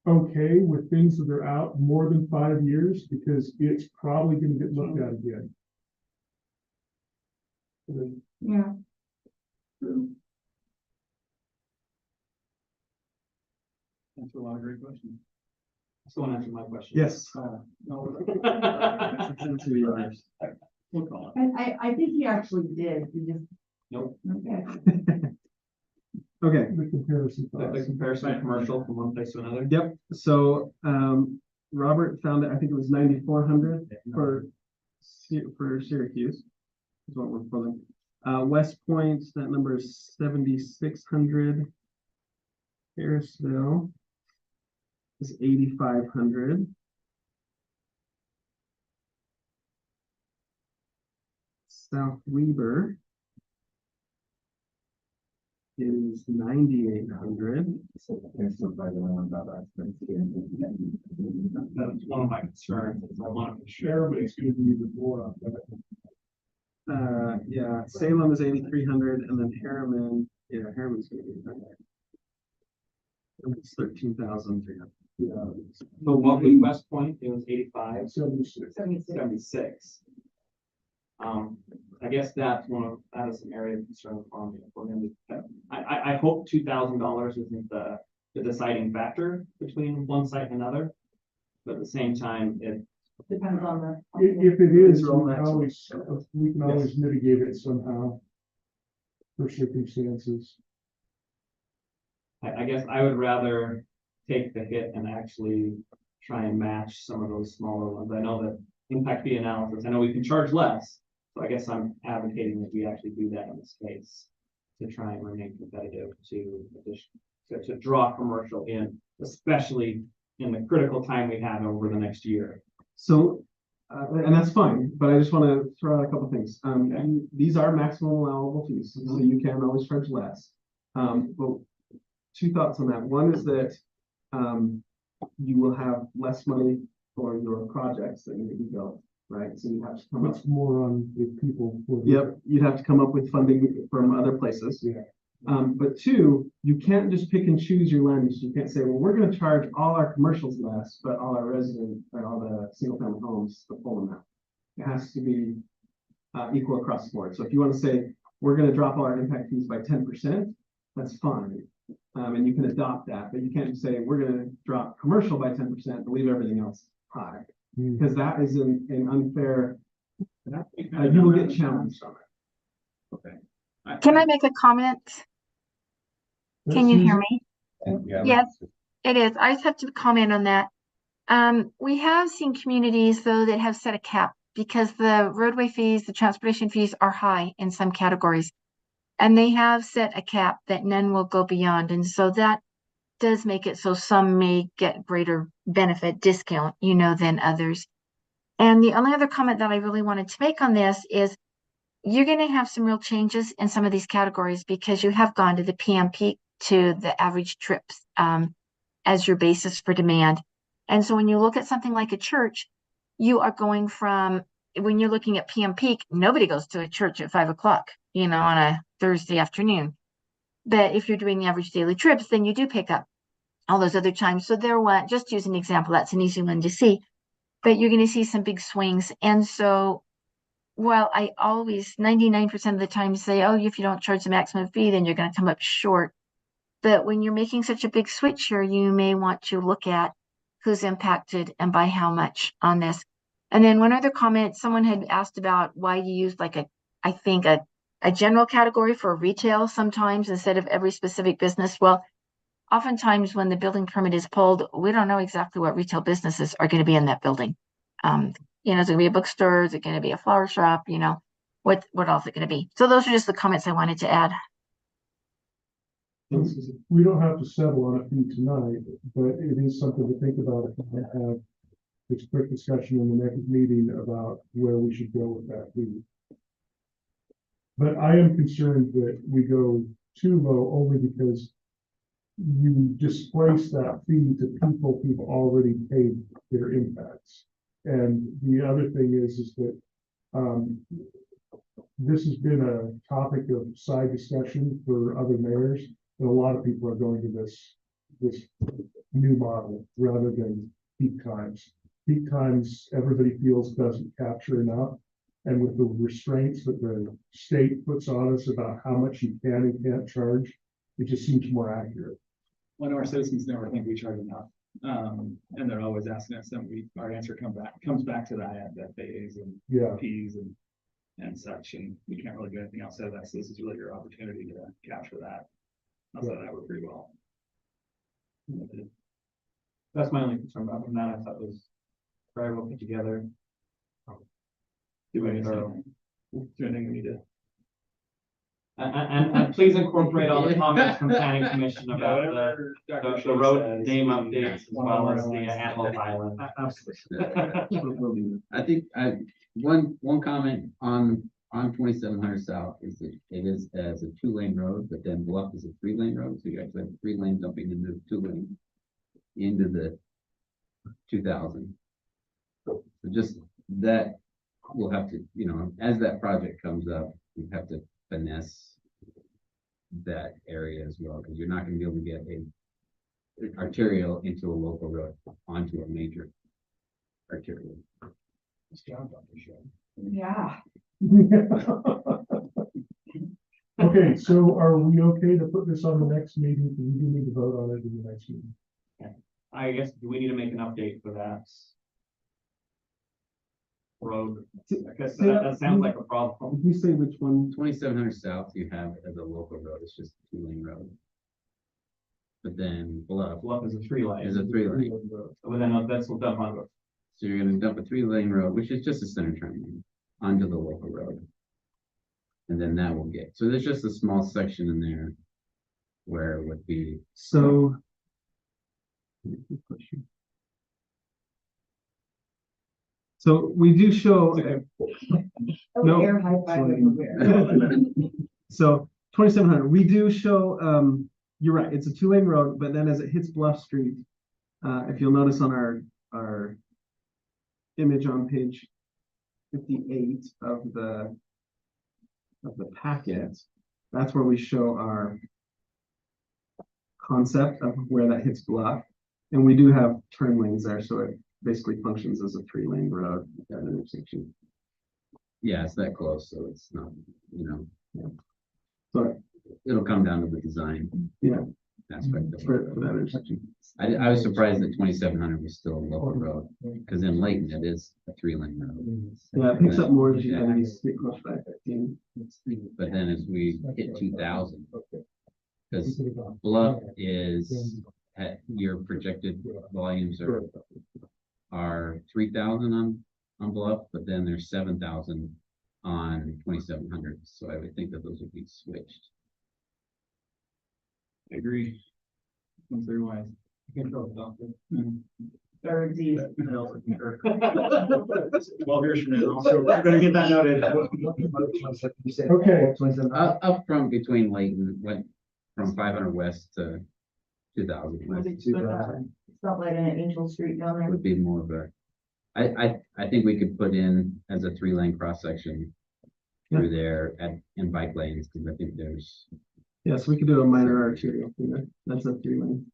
okay with things that are out more than 5 years because it's probably going to get looked at again. Yeah. That's a lot of great questions. Someone answered my question. Yes. No, we'll call it. I think he actually did. He just. Nope. Okay. Okay. The comparison. The comparison of commercial from one place to another. Yep. So Robert found it, I think it was 9,400 for Syracuse is what we're pulling. West Point, that number is 7,600. Harrisville is 8,500. South Weber is 9,800. That's one of my concerns. Is I want to make sure. Everybody's going to be the more on that. Yeah, Salem is 8,300, and then Harriman, Harriman's gonna be 800. It's 13,300. So what was West Point? It was 85. 76. 76. I guess that is an area of concern for me. If we're gonna I hope $2,000 isn't the deciding factor between one site and another. But at the same time, it Depends on the. If it is, These are all we can always mitigate it somehow for circumstances. I guess I would rather take the hit and actually try and match some of those smaller ones. I know that impact fee analysis, I know we can charge less. So I guess I'm advocating that we actually do that in this case to try and remain competitive to draw commercial in, especially in the critical time we have over the next year. So, and that's fine, but I just want to throw out a couple things. These are maximum allowable fees, so you can always charge less. But 2 thoughts on that. One is that you will have less money for your projects that need to be built, right? So you have to come up. It's more on the people. Yep, you'd have to come up with funding from other places. Yeah. But two, you can't just pick and choose your land use. You can't say, well, we're gonna charge all our commercials less, but all our resident, or all the single family homes, the full amount. It has to be equal across the board. So if you want to say, we're gonna drop all our impact fees by 10%, that's fine. And you can adopt that, but you can't just say, we're gonna drop commercial by 10% and leave everything else high. Because that is an unfair, you will get challenged on it. Okay. Can I make a comment? Can you hear me? Yeah. Yes, it is. I just have to comment on that. We have seen communities though that have set a cap because the roadway fees, the transportation fees are high in some categories. And they have set a cap that none will go beyond. And so that does make it so some may get greater benefit discount, than others. And the only other comment that I really wanted to make on this is you're going to have some real changes in some of these categories because you have gone to the PM peak to the average trips as your basis for demand. And so when you look at something like a church, you are going from, when you're looking at PM peak, nobody goes to a church at 5 o'clock, on a Thursday afternoon. But if you're doing the average daily trips, then you do pick up all those other times. So just use an example, that's an easy one to see, but you're going to see some big swings. And so while I always 99% of the time say, oh, if you don't charge the maximum fee, then you're going to come up short. But when you're making such a big switch here, you may want to look at who's impacted and by how much on this. And then one other comment, someone had asked about why you use a general category for retail sometimes instead of every specific business. Well, oftentimes when the building permit is pulled, we don't know exactly what retail businesses are going to be in that building. Is it going to be a bookstore? Is it going to be a flower shop? What else is it going to be? So those are just the comments I wanted to add. We don't have to settle on a fee tonight, but it is something to think about if we have this quick discussion in the next meeting about where we should go with that fee. But I am concerned that we go too low only because you displace that fee to people who've already paid their impacts. And the other thing is that this has been a topic of side discussion for other mayors, and a lot of people are going to this new model rather than peak times. Peak times, everybody feels doesn't capture enough. And with the restraints that the state puts on us about how much you can and can't charge, it just seems more accurate. When our citizens never think we charge enough, and they're always asking us, and our answer comes back to that FAAs and Ps and such, and we can't really do anything outside of that. So this is really your opportunity to capture that. Outside of that, we're pretty well. That's my only concern about it. That I thought was very well put together. Do anything we need to. And please incorporate all the comments from planning commission about the road name updates as well as the Antelope Island. I think one comment on 2700 South is that it is as a 2-lane road, but then Bluff is a 3-lane road. So you actually have 3 lanes dumping into 2-lane into the 2000. So just that we'll have to, as that project comes up, we have to finesse that area as well, because you're not going to be able to get a arterial into a local road onto a major arterial. Yeah. Okay, so are we okay to put this on the next meeting? We do need to vote on it in the next meeting. I guess, do we need to make an update for that road? I guess that sounds like a problem. Did you say which one? 2700 South you have as a local road. It's just a 2-lane road. But then Bluff is a 3-lane. Is a 3-lane. But then that's what dump on. So you're going to dump a 3-lane road, which is just a center turn lane, onto the local road. And then that will get, so there's just a small section in there where it would be. So. So we do show. No. Air high five everywhere. So 2700, we do show, you're right, it's a 2-lane road, but then as it hits Bluff Street, if you'll notice on our image on page 58 of the packet, that's where we show our concept of where that hits bluff. And we do have turn lanes there, so it basically functions as a 3-lane road at that intersection. Yeah, it's that close, so it's not, So it'll come down to the design yeah, aspect of it. for that intersection. I was surprised that 2700 was still a local road, because in Layton, it is a 3-lane road. Yeah, it picks up more as you get close back. But then as we hit 2000, because Bluff is, your projected volumes are 3,000 on Bluff, but then there's 7,000 on 2700. So I would think that those would be switched. I agree. I'm very wise. Or D. Well, here's from now, so we're gonna get that noted. Okay. Up from between Layton, went from 500 west to 2000 west. It's not like an Angel Street down there. Would be more of a, I think we could put in as a 3-lane cross section through there in bike lanes, because I think there's. Yes, we could do a minor arterial through there. That's a 3-lane.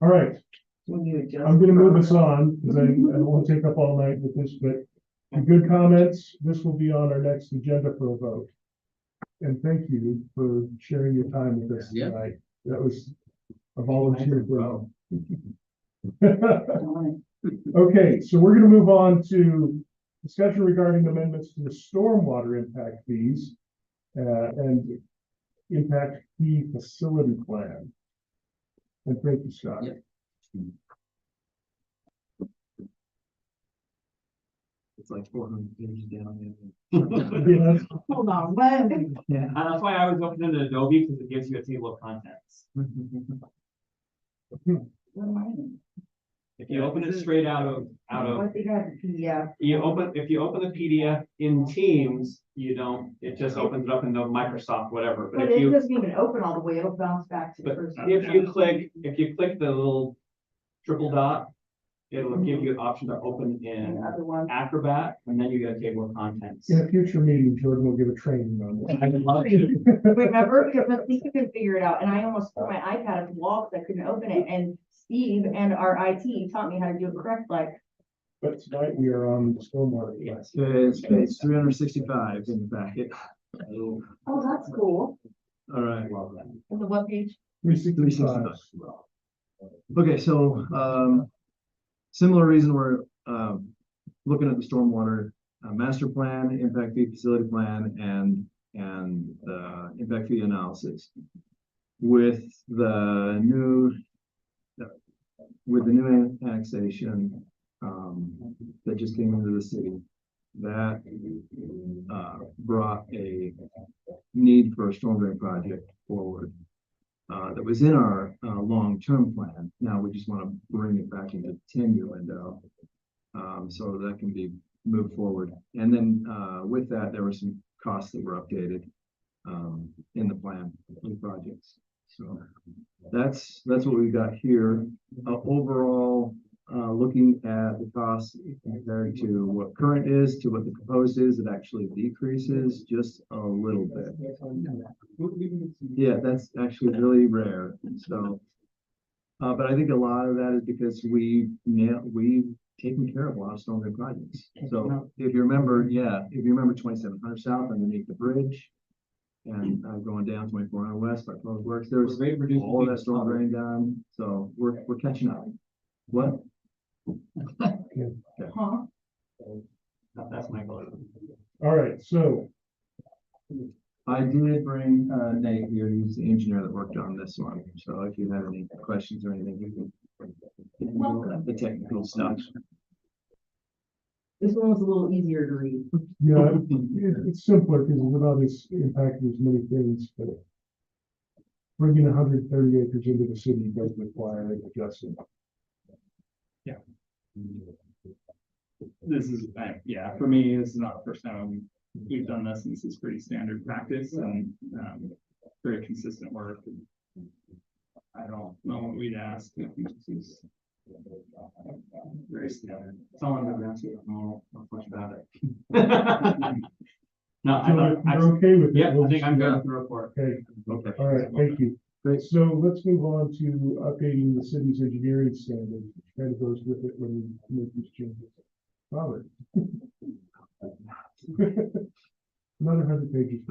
All right, When you adjust. I'm gonna move us on, because I don't want to take up all night with this, but good comments. This will be on our next agenda for a vote. And thank you for sharing your time with us Yeah. tonight. That was a volunteer vote. Okay, so we're gonna move on to discussion regarding amendments to the stormwater impact fees and impact fee facility plan. And thank you, Scott. Yep. It's like 400 pages down. Yeah. Hold on, what? Yeah. And that's why I was opening an Adobe, because it gives you a table of contents. What am I in? If you open it straight out of, What they got, yeah. if you open the PDF in Teams, you don't, it just opens it up in the Microsoft, whatever. But But if it you, doesn't even open all the way, it'll bounce back to the but first. if you click the little triple dot, it'll give you an option to open And in the other one. Acrobat, and then you get a table of contents. In a future meeting, Jordan will give a training on this. I would love to. Remember, because Lisa could figure it out, and I almost threw my iPad at the wall because I couldn't open it, and Steve and our IT taught me how to do it correct, like. But tonight we are on the stormwater. Yes. It's page 365 in the packet. Oh, that's cool. All right. On the webpage. 365. Okay, so, similar reason we're, looking at the stormwater, master plan, impact fee facility plan, and impact fee analysis. With the new annexation, that just came into the city, that, brought a need for a storm drain project forward. That was in our long-term plan. Now we just want to bring it back into the 10-year window, so that can be moved forward. And then with that, there were some costs that were updated in the plan for the projects. So that's what we've got here. Overall, looking at the costs compared to what current is to what the proposed is, it actually decreases just a little bit. Yeah, that's actually really rare. So, but I think a lot of that is because we've taken care of a lot of storm drain projects. So if you remember, 2700 South underneath the bridge, and going down 2400 West by Public Works, there was all of that storm drain done. So we're catching up. What? Huh? That's my goal. All right, so I did bring Nate here. He's the engineer that worked on this one. So if you have any questions or anything, you can the technical stuff. This one was a little easier to read. yeah, it's simpler because without this impact, there's many things, but bringing 130 acres into the city does require adjustment. This is, yeah, for me, this is not the first time we've done this, and this is pretty standard practice, and very consistent work. And I don't know what we'd ask. I think he's very standard. Someone would ask you, know much about it. No, I So don't. you're okay with it? Yeah, We'll I think just- I'm good with the report. Okay, Okay. all right, thank you. Great, so let's move on to updating the city's engineering standards, which kind of goes with it when we make these changes. Robert. Another 100 pages.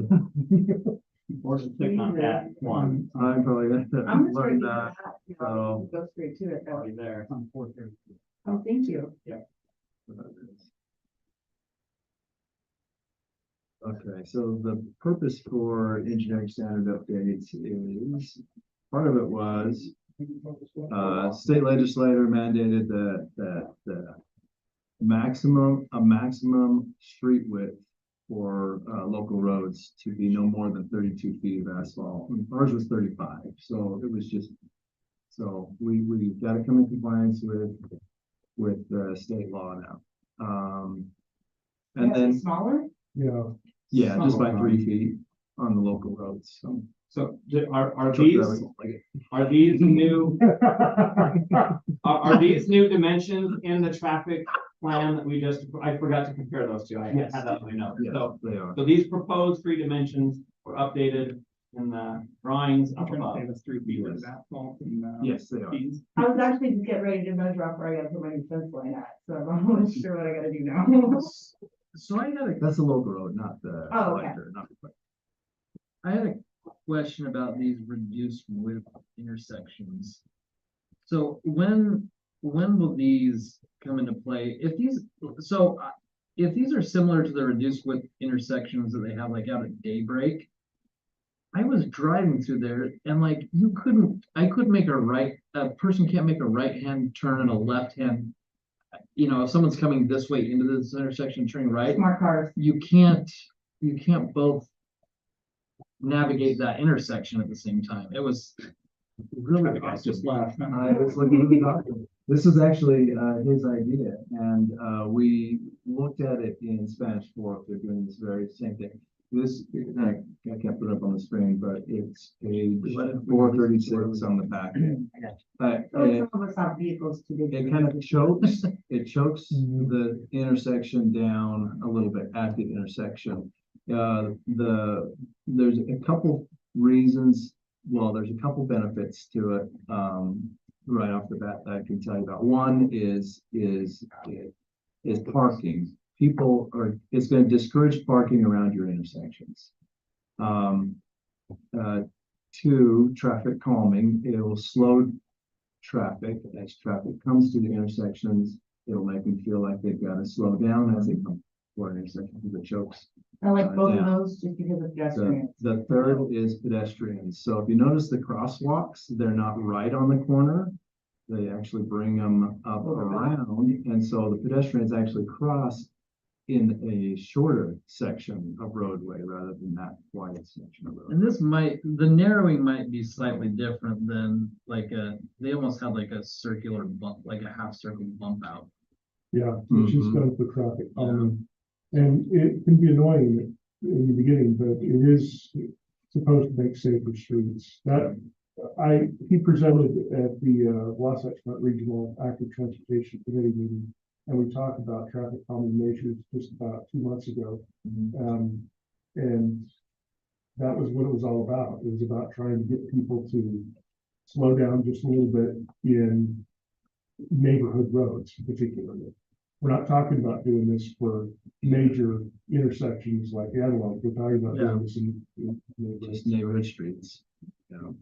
Or just click on that one. I'm probably gonna I'm just learn ready that. to so- go straight to it though. Already there. Oh, thank you. Okay, so the purpose for engineering standard updates is, part of it was, state legislator mandated that the maximum street width for, local roads to be no more than 32 feet of asphalt. Ours was 35, so it was just, so we got to come in compliance with the state law now. And then, Smaller? Yeah. yeah, just by 3 feet on the local roads, so. So are Truck these, drivers don't like it. are these new, are these new dimensions in the traffic plan that we just, I forgot to compare those two. I had that on my notes. Yeah, So, they are. so these proposed 3 dimensions were updated in the drawings up I'm above. trying to say that's 3 feet of Yes. asphalt and, Yes, they are. fees. I was actually just getting ready to measure off where I gotta put my new fence line at, so I'm not sure what I gotta do now. So I had that's a local road, not the Oh, okay. collector, not the. I had a question about these reduced width intersections. So when will these come into play? If these, if these are similar to the reduced width intersections that they have like out at Daybreak, I was driving through there and like I couldn't make a person can't make a right-hand turn and a left-hand. You know, if someone's coming this way into this intersection, turning right, Smart cars. you can't both navigate that intersection at the same time. It was really The guys awesome. just left. I was looking at the document. This is actually his idea, and we looked at it in Spanish Fork. They're doing this very same thing. This, I can't put it up on the screen, but it's page 436 on the back. Some of us have vehicles too big. It kind of chokes, the intersection down a little bit at the intersection. There's a couple reasons, well, there's a couple benefits to it, right off the bat that I can tell you about. One is parking. It's gonna discourage parking around your intersections. 2, traffic calming. It will slow traffic as traffic comes to the intersections. It'll make them feel like they've got to slow down as they come for an intersection because it chokes. I like both Yeah. of those just because of pedestrians. The third is pedestrians. So if you notice the crosswalks, they're not right on the corner. They actually bring them up around. And so the pedestrians actually cross in a shorter section of roadway rather than that wide section of road. And the narrowing might be slightly different than they almost had like a circular bump, like a half circle bump out. Yeah, which is done for traffic. And it can be annoying in the beginning, but it is supposed to make safer streets. He presented at the Wasatch Front Regional Active Transportation Committee meeting, and we talked about traffic calming measures just about 2 months ago. And that was what it was all about. It was about trying to get people to slow down just a little bit in neighborhood roads particularly. We're not talking about doing this for major intersections like Antelope. We're talking about doing this in Just neighborhood streets, you know.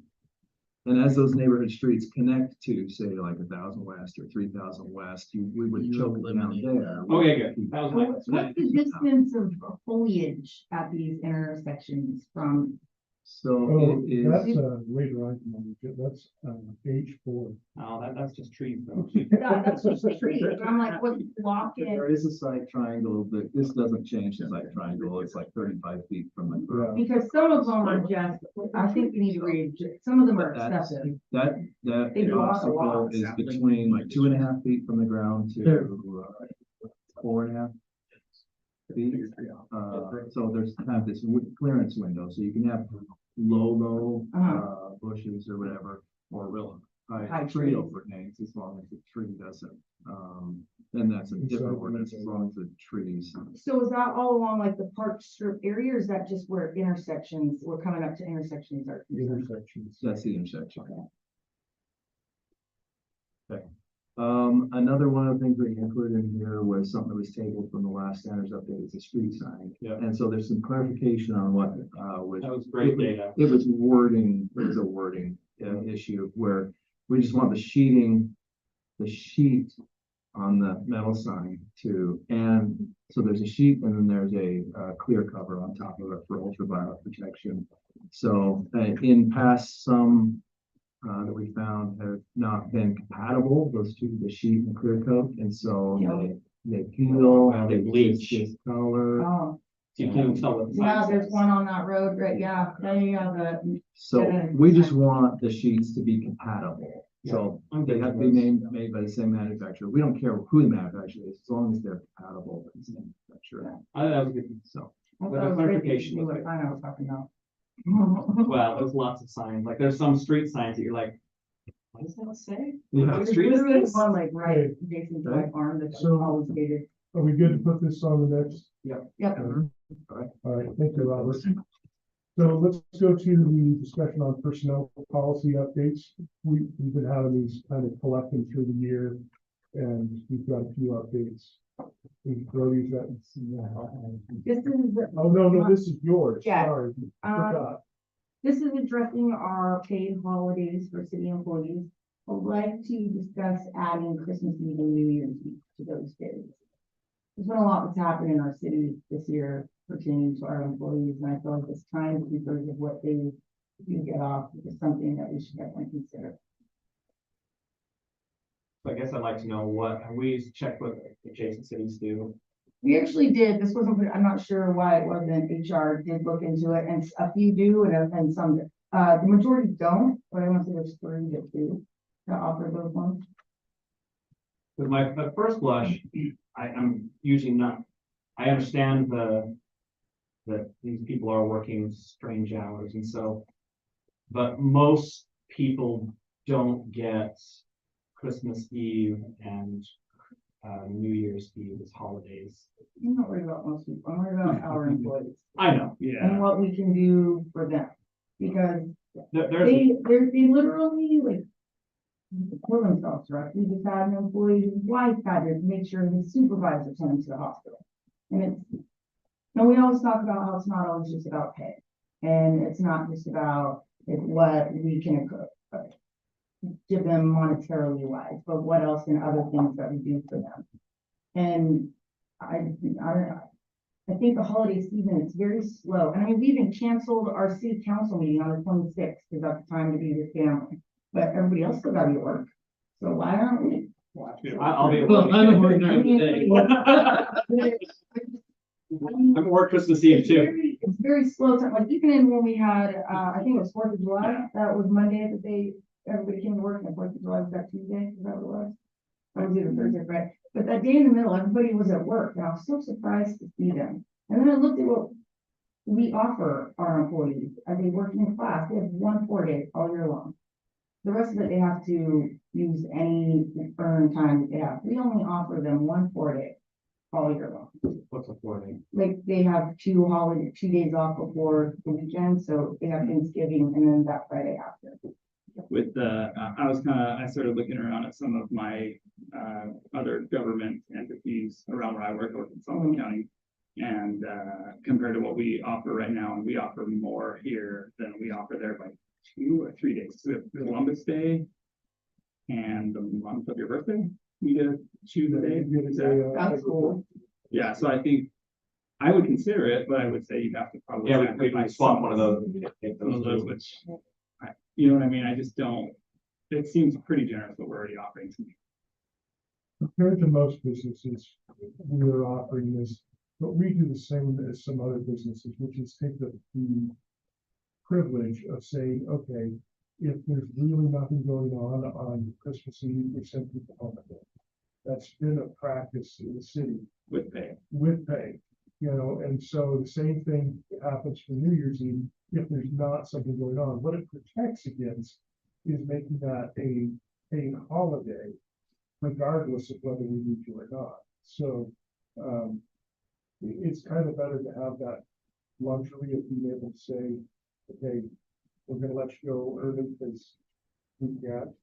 And as those neighborhood streets connect to, say, like 1,000 West or 3,000 West, we would choke down there. Okay, good. That was my. What's the distance of foliage at these intersections from? So Oh, it is. that's later on. That's H4. Oh, that's just trees though. That's just the tree. I'm like, what's blocking? There is a site triangle, but this doesn't change the site triangle. It's like 35 feet from the ground. Because some of them are just, I think we need to read, some of them are That's- excessive. That They block a lot. obstacle is between like 2.5 feet from the ground to 4.5 feet. So there's kind of this clearance window, so you can have low, Uh-huh. bushes or whatever, or real high High tree trees. overhangs, as long as the tree doesn't, then that's a different ordinance, as long as the trees. So is that all along like the park strip area, or is that just where intersections, we're coming up to intersections are? Intersections. That's the intersection. Okay. Another one of the things we included in here was something that was tabled from the last standards update, is a street sign. Yeah. And so there's some clarification on what, was. That was great data. It was wording, it was a wording, issue where we just want the sheet on the metal sign and so there's a sheet and then there's a, clear cover on top of it for ultraviolet protection. So, in past, some that we found have not been compatible, those two, the sheet and clear coat, and so they peel, They bleach. Oh, discolor. So you can't even tell what the yeah, sign there's says. one on that road, right, yeah, the. So we just want the sheets to be compatible. So they have to be made by the same manufacturer. We don't care who the manufacturer is, as long as they're compatible with the same manufacturer. That was good. So, I With thought the it was great that you clarification knew was what good. sign I was talking about. Well, there's lots of signs, like there's some street signs that you're like, what does that say? Yeah. What There's street is literally this? one like right adjacent to my farm that's So- always gated. Are we good to put this on the next? Yep. All right, thank you, Robert. So let's go to the discussion on personnel policy updates. We've been having these kind of collecting through the year, and we've got a few updates. We can throw these at. This is, Oh, no, this is yours. Yeah. Sorry. Forgot. this is addressing our paid holidays for city employees. I'd like to discuss adding Christmas Eve and New Year's Eve to those days. There's been a lot that's happened in our city this year pertaining to our employees, and I feel like it's time because of what they do get off, is something that we should definitely consider. So I guess I'd like to know what, have we checked what adjacent cities do? We actually did, this wasn't, I'm not sure why it wasn't, HR did look into it, and a few do, and some, the majority don't, but I want to say there's 3 that do, that offer those ones. With my, at first blush, I'm usually not, I understand that these people are working strange hours and so, but most people don't get Christmas Eve and New Year's Eve as holidays. I'm not worried about most people, I'm worried about our employees I know, and yeah. what we can do for them. Because There's, they literally like kill themselves, right? We just had an employee whose wife had to make sure his supervisor sent him to the hospital. And we always talk about how it's not always just about pay. And it's not just about what we can give them monetarily wise, but what else and other things that we do for them. And I think the holiday season is very slow. And I mean, we even canceled our city council meeting on the 26th because that's the time to be with family. But everybody else still gotta be at work. So why aren't we? I'll be. Well, I'm working during the day. I'm work Christmas Eve too. It's very slow time, like even in when we had, I think it was 4th of July, that was Monday that everybody came to work, and 4th of July was that Tuesday, is that what it was? Or was it a Thursday, right? But that day in the middle, everybody was at work, and I was so surprised to see them. And then I looked at what we offer our employees, as they work in class, they have 1 4-day all year long. The rest of it, they have to use any earned time that they have. We only offer them 1 4-day all year long. What's a 4-day? Like they have 2 days off before the weekend, so they have Thanksgiving and then that Friday after. With I started looking around at some of my other government entities around where I work in Sullivan County. And compared to what we offer right now, and we offer more here than we offer there by 2 or 3 days. So we have Columbus Day and the month of your birthday. You get to choose a day. That's cool. Yeah, so I think I would consider it, but I would say you'd have to probably. Yeah, we could swap one of those. Some of those, which, you know what I mean? I just don't, it seems pretty generous what we're already offering to me. Compared to most businesses, we are offering this, but we do the same as some other businesses, which is take the privilege of saying, okay, if there's really nothing going on Christmas Eve, we send people home again. That's been a practice in the city. With pay. With pay, you know, and so the same thing happens for New Year's Eve. if there's not something going on. What it protects against is making that a paid holiday, regardless of whether we need to or not. So, it's kind of better to have that luxury of being able to say, okay, we're gonna let you go early because we can,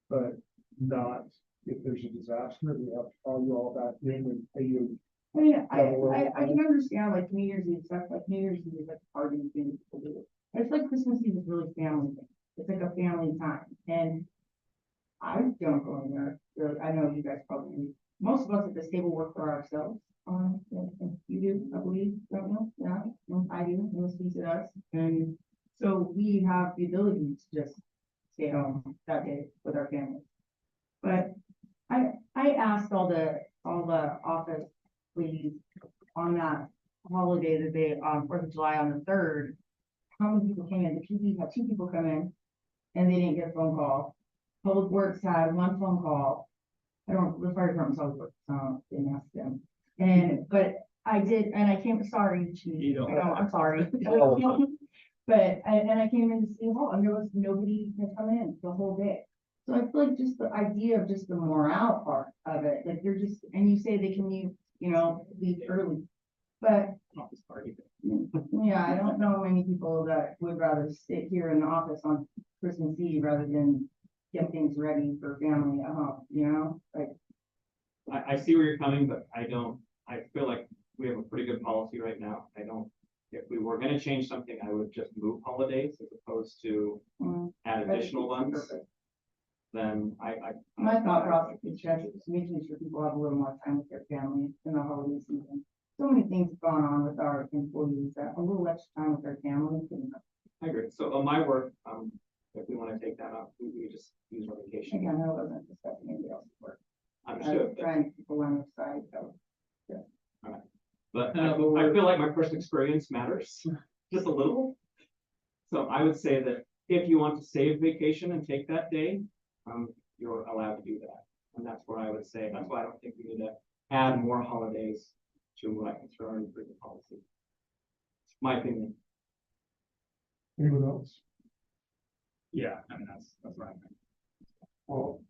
but not if there's a disaster, we have to call you all back in and pay you. I mean, I can understand like New Year's Eve stuff, like New Year's Eve is like a party thing people do. It's like Christmas Eve is really family thing. It's like a family time, and I don't go anywhere. Really, I know you guys probably do. Most of us at this table work for ourselves. You do, I believe, don't you? Yeah, well, I do, most of us, and so we have the ability to just stay home that day with our families. But I asked all the office ladies on that holiday that they, on 4th of July on the 3rd, how many people came in? The PD had 2 people come in and they didn't get a phone call. Public Works had 1 phone call. The fire department's always worked, so didn't ask them. But I did, and I came, sorry, chief, I know, I'm sorry. But, I came into City Hall and there was nobody to come in the whole day. So I feel like just the idea of just the morale part of it, like you're just, and you say they can leave early. But, yeah, I don't know many people that would rather sit here in the office on Christmas Eve rather than get things ready for family at home, like. I see where you're coming, but I feel like we have a pretty good policy right now. If we were gonna change something, I would just move holidays as opposed to add additional ones. Perfect. Then My thought process is just making sure people have a little more time with their family in the holiday season. So many things have gone on with our employees that a little extra time with their family can. I agree. So on my work, if we want to take that up, we just use our vacation. Again, I wasn't discussing anybody else's work. I Understood. was trying to keep people on their side, so. But I feel like my personal experience matters just a little. So I would say that if you want to save vacation and take that day, you're allowed to do that. And that's where I would say, that's why I don't think we need to add more holidays to my concern for the policy. My opinion. Anyone else? Yeah, I mean, that's what I meant. Well,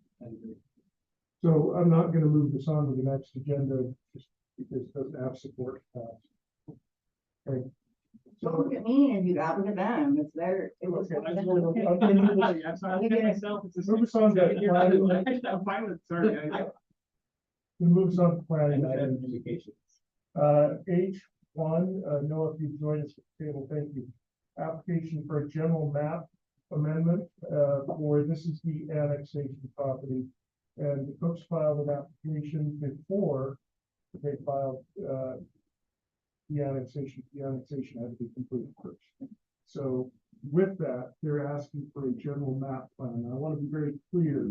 so I'm not gonna move this on to the next agenda just because it doesn't have support. Okay. Don't look at me and you gotta look at them. It's their. It was. Okay. I'm sorry, I myself. It's Move us on to I'm fine with, sorry. We move on to planning items. H1, Noah, if you join us at the table, thank you. Application for a general map amendment, for this is the annexation property. And the Cooks filed an application before they filed, the annexation. The annexation had to be completed first. So with that, they're asking for a general map plan. I want to be very clear.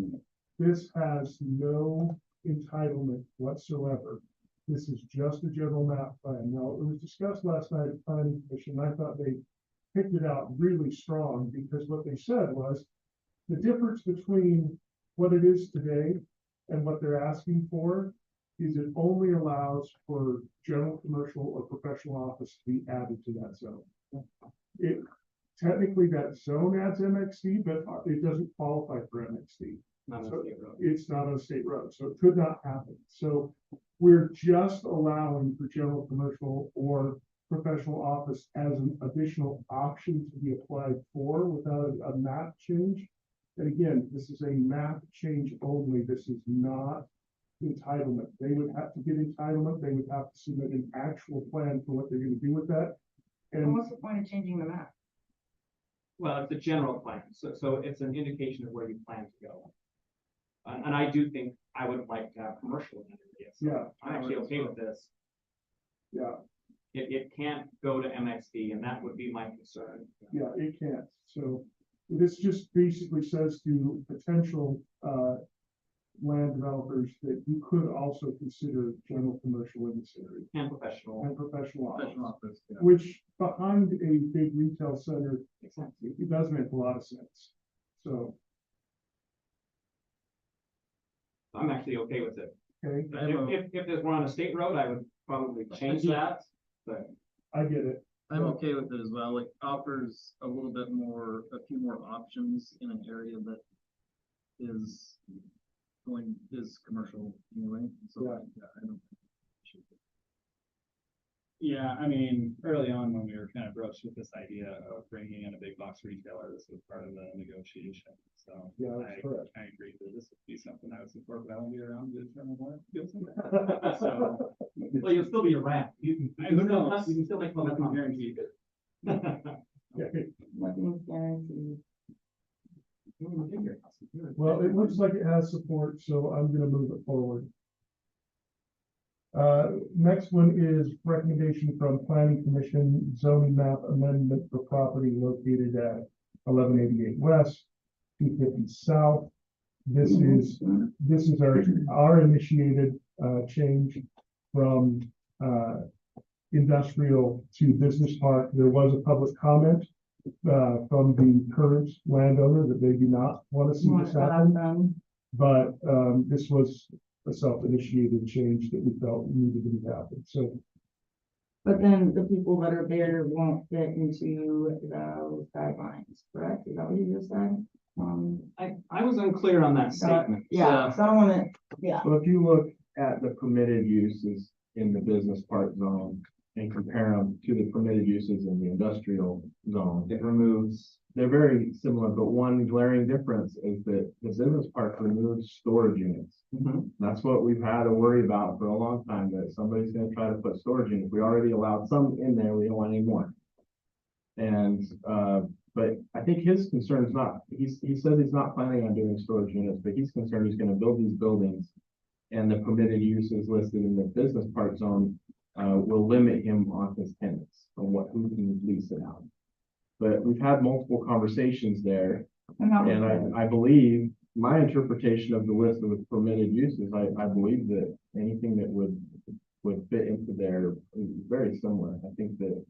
This has no entitlement whatsoever. This is just a general map plan. Now, it was discussed last night at Planning Commission. I thought they picked it out really strong because what they said was the difference between what it is today and what they're asking for is it only allows for general commercial or professional office to be added to that zone. It technically that zone adds MXD, but it doesn't qualify for MXD. So it's not on a state road, so it could not happen. So we're just allowing for general commercial or professional office as an additional option to be applied for without a map change. And again, this is a map change only. This is not entitlement. They would have to get entitlement. They would have to submit an actual plan for what they're going to do with that. And What's the point of changing the map? Well, it's a general plan, so it's an indication of where you plan to go. And I do think I would like to have commercial in that area. So yeah, I'm actually okay with this. yeah, It can't go to MXD, and that would be my concern. yeah, it can't. So this just basically says to potential land developers that you could also consider general commercial in this area. And professional. And professional office, yeah. Which behind a big retail center, it does make a lot of sense. So, I'm actually okay with it. okay, If there's one on a state road, I would probably change that, but I get it. I'm okay with it as well. It offers a little bit more, a few more options in an area that is commercial anyway. So yeah, I don't. Yeah, I mean, early on when we were kind of broached with this idea of bringing in a big box retailer, this was part of the negotiation. So Yeah, that's correct. I agree that this would be something I would support, but I won't be around to determine what goes in there. So, Well, you'll still be around. You who knows? You can still make public Nothing comments. guaranteed. Nothing's guaranteed. Well, it looks like it has support, so I'm gonna move it forward. Next one is recommendation from Planning Commission zoning map amendment for property located at 1188 West, 250 South. This is our initiated change from industrial to business park. There was a public comment from the current landowner that they do not want to see this happen. But this was a self-initiated change that we felt needed to be happened. So, But then the people that are there won't fit into those guidelines, correct? Is that what you just said? I was unclear on that statement. Yeah, so I don't wanna, yeah. So if you look at the permitted uses in the business park zone and compare them to the permitted uses in the industrial zone, It removes. they're very similar, but one glaring difference is that the business park removes storage units. That's what we've had to worry about for a long time, that somebody's gonna try to put storage units. We already allowed some in there, we don't want any more. And, but I think his concern is not, he says he's not planning on doing storage units, but he's concerned he's gonna build these buildings. And the permitted uses listed in the business park zone, will limit him on his tenants, on who can lease it out. But we've had multiple conversations there, and I believe my interpretation of the list of permitted uses, I believe that anything that would fit into there is very similar. I think that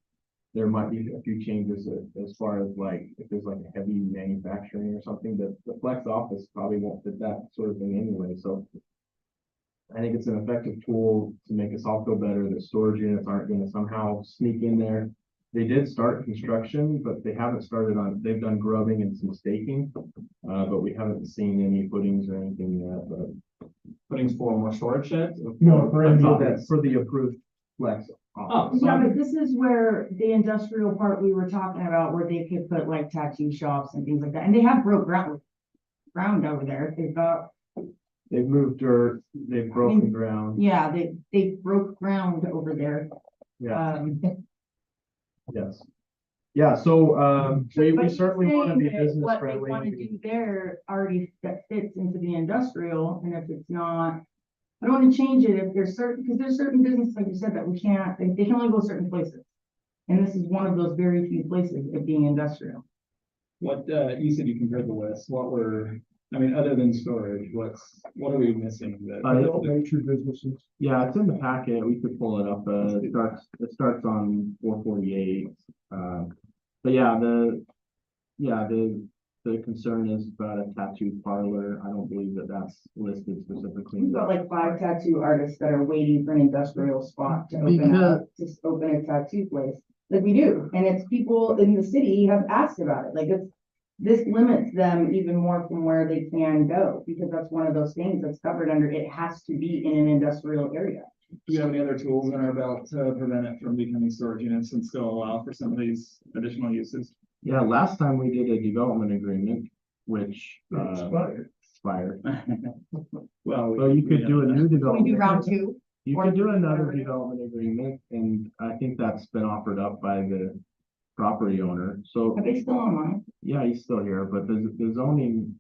there might be a few changes as far as like, if there's like a heavy manufacturing or something, that the flex office probably won't fit that sort of thing anyway, so. I think it's an effective tool to make us all feel better that storage units aren't gonna somehow sneak in there. They did start construction, but they haven't started they've done grubbing and some staking. But we haven't seen any footings or anything yet, but. Footings for more storage sheds? no, for any of That's for the approved flex. Oh, Yeah, but this is where the industrial part we were talking about, where they could put like tattoo shops and things like that, and they have broke ground over there. They've moved dirt, they've broken ground. Yeah, they broke ground over there. Yeah, yes. Yeah, so, we But certainly he's want to be saying that business what they friendly. want to do there already that fits into the industrial, and if it's not, I don't want to change it if there's certain, because there's certain businesses, like you said, that we can't, they can only go certain places. And this is one of those very few places, it being industrial. What, you said you compared the list, I mean, other than storage, what are we missing that? nature businesses. Yeah, it's in the packet. We could pull it up. It starts on 448. But yeah, the concern is about a tattoo parlor. I don't believe that that's listed specifically. We've got like 5 tattoo artists that are waiting for an industrial spot to open a tattoo place. Like we do, and it's people in the city have asked about it, like this limits them even more from where they can go, because that's one of those things that's covered under, it has to be in an industrial area. Do we have any other tools in our belt to prevent it from becoming storage units and still allow for some of these additional uses? Yeah, last time we did a development agreement, which expired. Well, So you could do a new Can we development. do round 2? You or could do 3, another whatever? development agreement, and I think that's been offered up by the property owner. So Are they still online? yeah, he's still here, but the zoning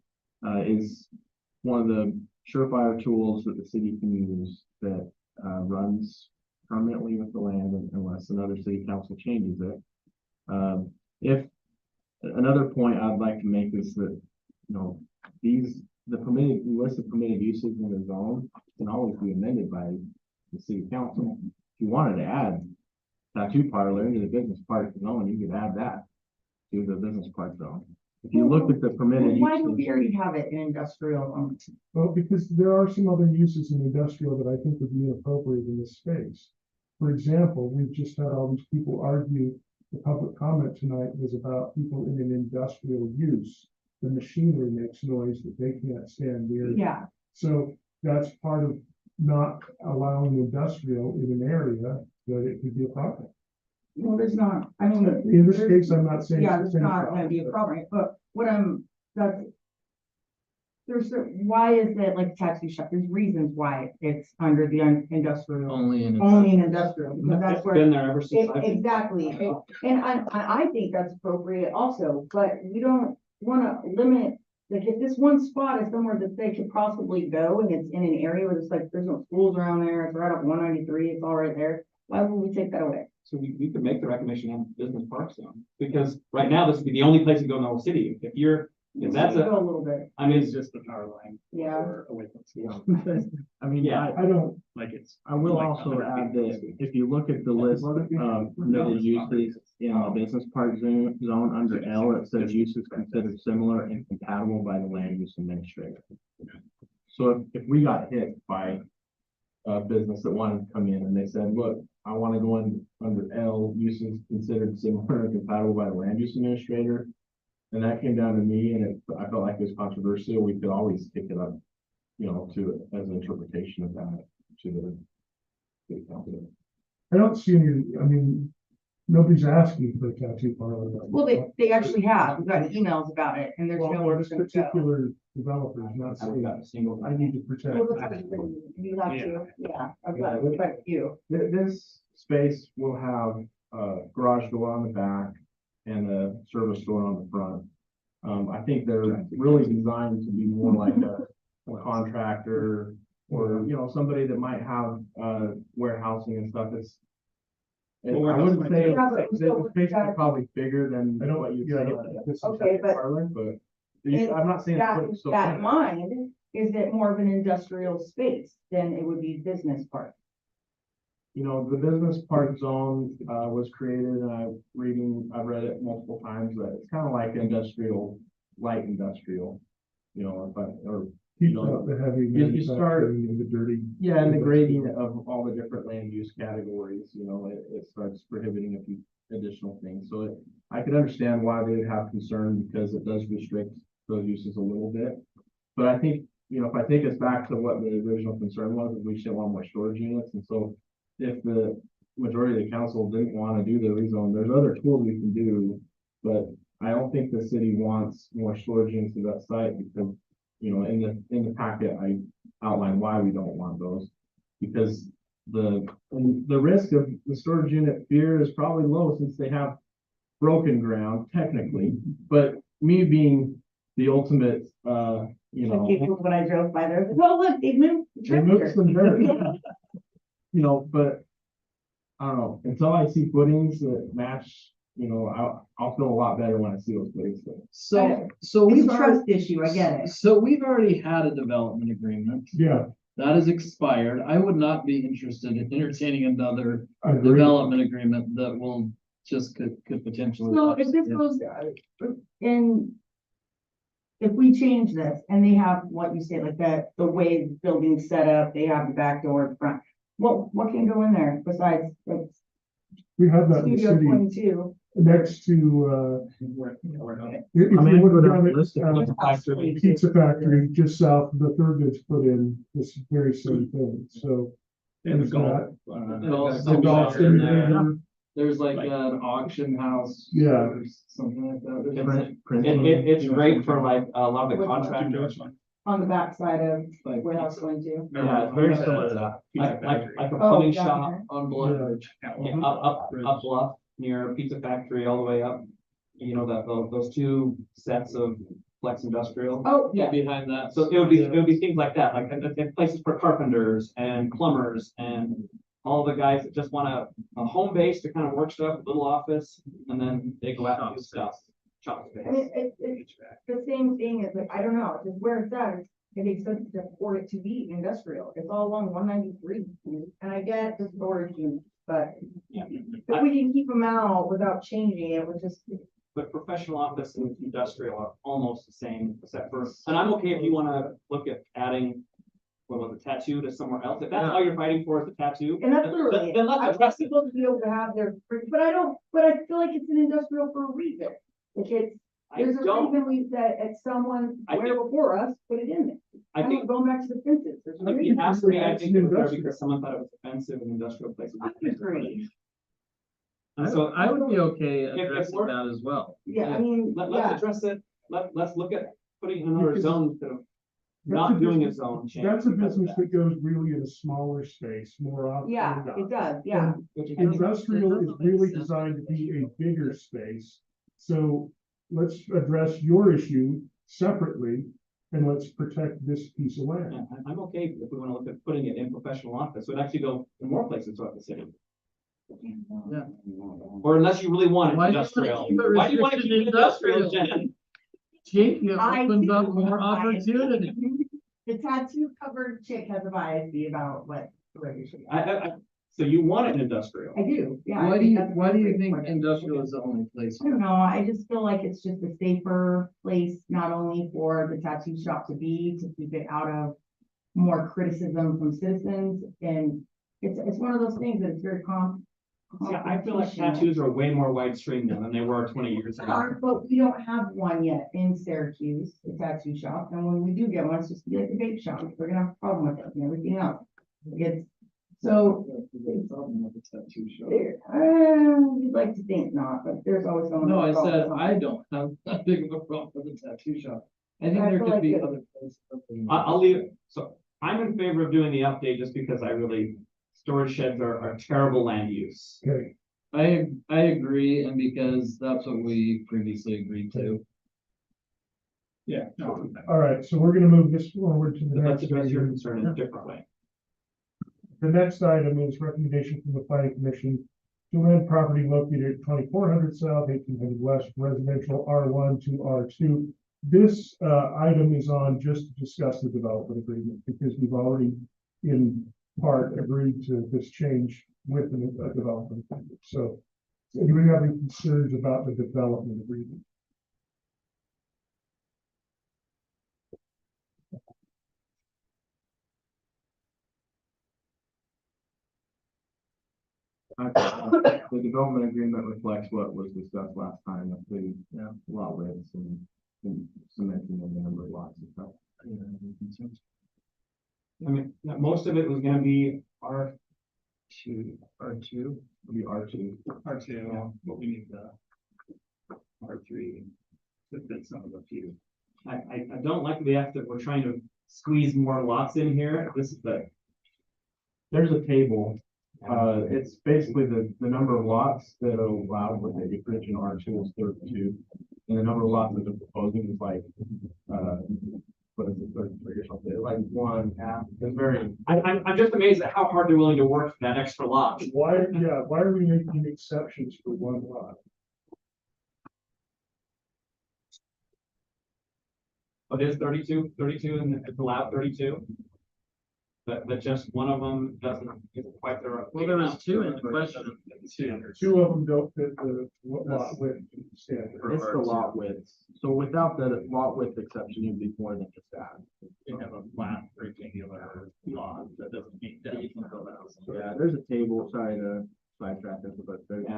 is one of the surefire tools that the city can use that runs permanently with the land unless another city council changes it. If another point I'd like to make is that, you know, the permitted list of permitted uses in the zone can always be amended by the city council. If you wanted to add tattoo parlor into the business park zone, you could add that to the business park zone. If you look at the permitted Why do uses, we already have it in industrial? Well, because there are some other uses in industrial that I think would be inappropriate in this space. For example, we've just had all these people argue the public comment tonight was about people in an industrial use. The machinery makes noise that they can't stand near. Yeah, So that's part of not allowing industrial in an area that it could be a problem. well, there's not, I mean. In this there's- case, I'm not saying. Yeah, it's there's the same not gonna be a problem. problem, but what that's. Why is it like tattoo shop? There's reasons why it's under the industrial, Only in. only in industrial, because that's It's where. been there ever since I've been. Exactly, and I think that's appropriate also, but you don't wanna limit, like, if this one spot is somewhere that they could possibly go and it's in an area where it's like, there's no schools around there, it's right up 193, it's all right there, why would we take that away? So we could make the recommendation on business park zone, because right now this would be the only place you go in the whole city. If that's Go a, a little bit, I mean, It's just the power line. yeah. Or away from school. I mean, Yeah. I don't, Like it's. I will like also 100 add feet that if you look at the list of permitted uses in the business park zone under L, it says uses considered similar and compatible by the land use administrator. So if we got hit by a business that wanted to come in and they said, look, I want to go in under L, uses considered similar and compatible by the land use administrator. And that came down to me and I felt like it was controversial, we could always pick it up, to, as an interpretation of that to the city council. I don't see any, I mean, nobody's asking for a tattoo parlor. Well, they actually have, we've got emails about it, and there's Well, no for one this to go. particular developer is not I've got saying, a single. I need to protect. Well, that's actually- You have to, yeah, I've got to respect you. This space will have a garage door on the back and a service door on the front. I think they're really designed to be more like a contractor or, somebody that might have, warehousing and stuff. I wouldn't say Yeah, but the space is probably bigger than I don't, what you yeah, I say. don't think this is. Okay, but- Parlor, but And I'm not saying. That, put it so that in. mind, is it more of an industrial space than it would be business park? The business park zone, was created, and I've read it multiple times, that it's kind of like industrial, light industrial. Keep out the heavy You start- manufacturing and the dirty. Yeah, and the grading of all the different land use categories, it starts prohibiting a few additional things, so I could understand why they would have concern, because it does restrict those uses a little bit. But I think, if I take us back to what the original concern was, is we should want more storage units, and so if the majority of the council didn't want to do the rezone, there's other tools we can do, but I don't think the city wants more storage units to that site, because, in the packet, I outlined why we don't want those. Because the risk of the storage unit fear is probably low, since they have broken ground technically, but me being the ultimate, When I drove by there, well, look, they moved. the they moved tractor. some dirt. But I don't know, until I see footings that match, I'll feel a lot better when I see those footings. So It's we've a already, trust issue, I get it. so we've already had a development agreement. Yeah, That is expired. I would not be interested in entertaining another I agree. development agreement that will could potentially. So if this goes, and if we change this and they have what you say, like the way the building's set up, they have the back door in front, what can go in there besides like We have that in the Studio city 22? next to, if you mean, look put down on the at, list of Pizza Factory, just south of the Thurgood's put in this very same thing, so. And the Is golf. And The also golf in there, simulator, there's like an auction house. Yeah. or something like that. It's great for like a lot of the contractors. On the backside of Like warehouse 22. Yeah, it's very similar to that. Like a Oh, plumbing down shop there. on Blood. yeah, up bluff near Pizza Factory all the way up. Those two sets of flex industrial. Oh, Yeah, yeah, behind that. So it would be things like that, like places for carpenters and plumbers and all the guys that just want a home base to kind of work stuff, a little office, and then they go out and do stuff. Shop space. I mean, it's the same thing as like, I don't know, just where it's at, it makes sense for it to be industrial. It's all along 193. And I get the storage units, but Yeah. if we can keep them out without changing it, we're just, But professional office and industrial are almost the same, except for, and I'm okay if you wanna look at adding what was it, tattoo to somewhere else, if that's all you're fighting for is a tattoo. And that's then- literally, then I let's want address it. people to be able to have their, but I feel like it's an industrial for a reason. Like there's a reason we said, at someone, I where before us, put it in there. I think, Going back to the fences, there's a if you reason. asked me, I It's think it was there industrial. because someone thought it was offensive in industrial places. I agree. So I would be okay if addressing we're- that as well. Yeah, I mean, let's yeah, address it, let's look at putting another Because zone instead of that's not a doing a business- zone change. That's a because of business that goes really in a smaller space more often yeah, than it not. does, yeah. Which is- Industrial is It doesn't make really sense. designed to be a bigger space. So let's address your issue separately and let's protect this piece of Yeah, land. I'm okay if we wanna look at putting it in professional office, so it actually go in more places throughout the city. Yeah. Or unless you really want it Why do you wanna industrial. keep it Why do you wanna keep restricted it industrial, industrial? Jen? Jake, it I opens up do. more opportunity. The tattoo covered chick has a bias about what the regulation. So you want it industrial? I do, yeah. I Why do think you, that's a why do you great think point. industrial is the only place? I don't know, I just feel like it's just a safer place, not only for the tattoo shop to be, to keep it out of more criticism from citizens, and it's one of those things that it's very Yeah, I feel like tattoos are way more widespread now than they were 20 years ago. But we don't have one yet in Syracuse, the tattoo shop, and when we do get one, it's just be like the vape shop, we're gonna have a problem with it and everything else. It's, so, we'd like to think not, but there's always someone. No, I that's said, always I don't have that big of a problem with the tattoo shop. I think I there feel could like be it- other places. I'll leave, it. So I'm in favor of doing the update just because storage sheds are terrible land use. Okay, I agree, and because that's what we previously agreed to. Yeah, no, all right, so we're gonna move this forward to the But let's next. address your item. concern in a different way. The next item is recommendation from the planning commission to rent property located at 2400 South, 1800 West, residential R1 to R2. This item is on just to discuss the development agreement because we've already in part agreed to this change with the development agreement. So do we have any concerns about the development agreement? The development agreement reflects what was discussed last time, with the lot widths and cementing of the number of lots and stuff. I mean, most of it was gonna be R2. It'll be R2. R2, but we need the R3 to fit some of the few. I don't like we're trying to squeeze more lots in here. This is There's a table. It's basically the number of lots that are allowed with the acreage in R2 is 32. And the number of lots that they're proposing is like, what is it, 33 or something, like 1/2. It's very, I'm just amazed at how hard they're willing to work for that extra lot. Why are we making exceptions for one lot? It is 32, and it's allowed 32. But just one of them isn't quite the right. Well, there was two in the question. Two of them don't fit the lot width standard. it's the lot widths. So without the lot width exception, you'd be more than just that. You have a flat rectangular lot that doesn't meet that. You can build a house. Yeah, there's a table, sorry to sidetrack this, but there's a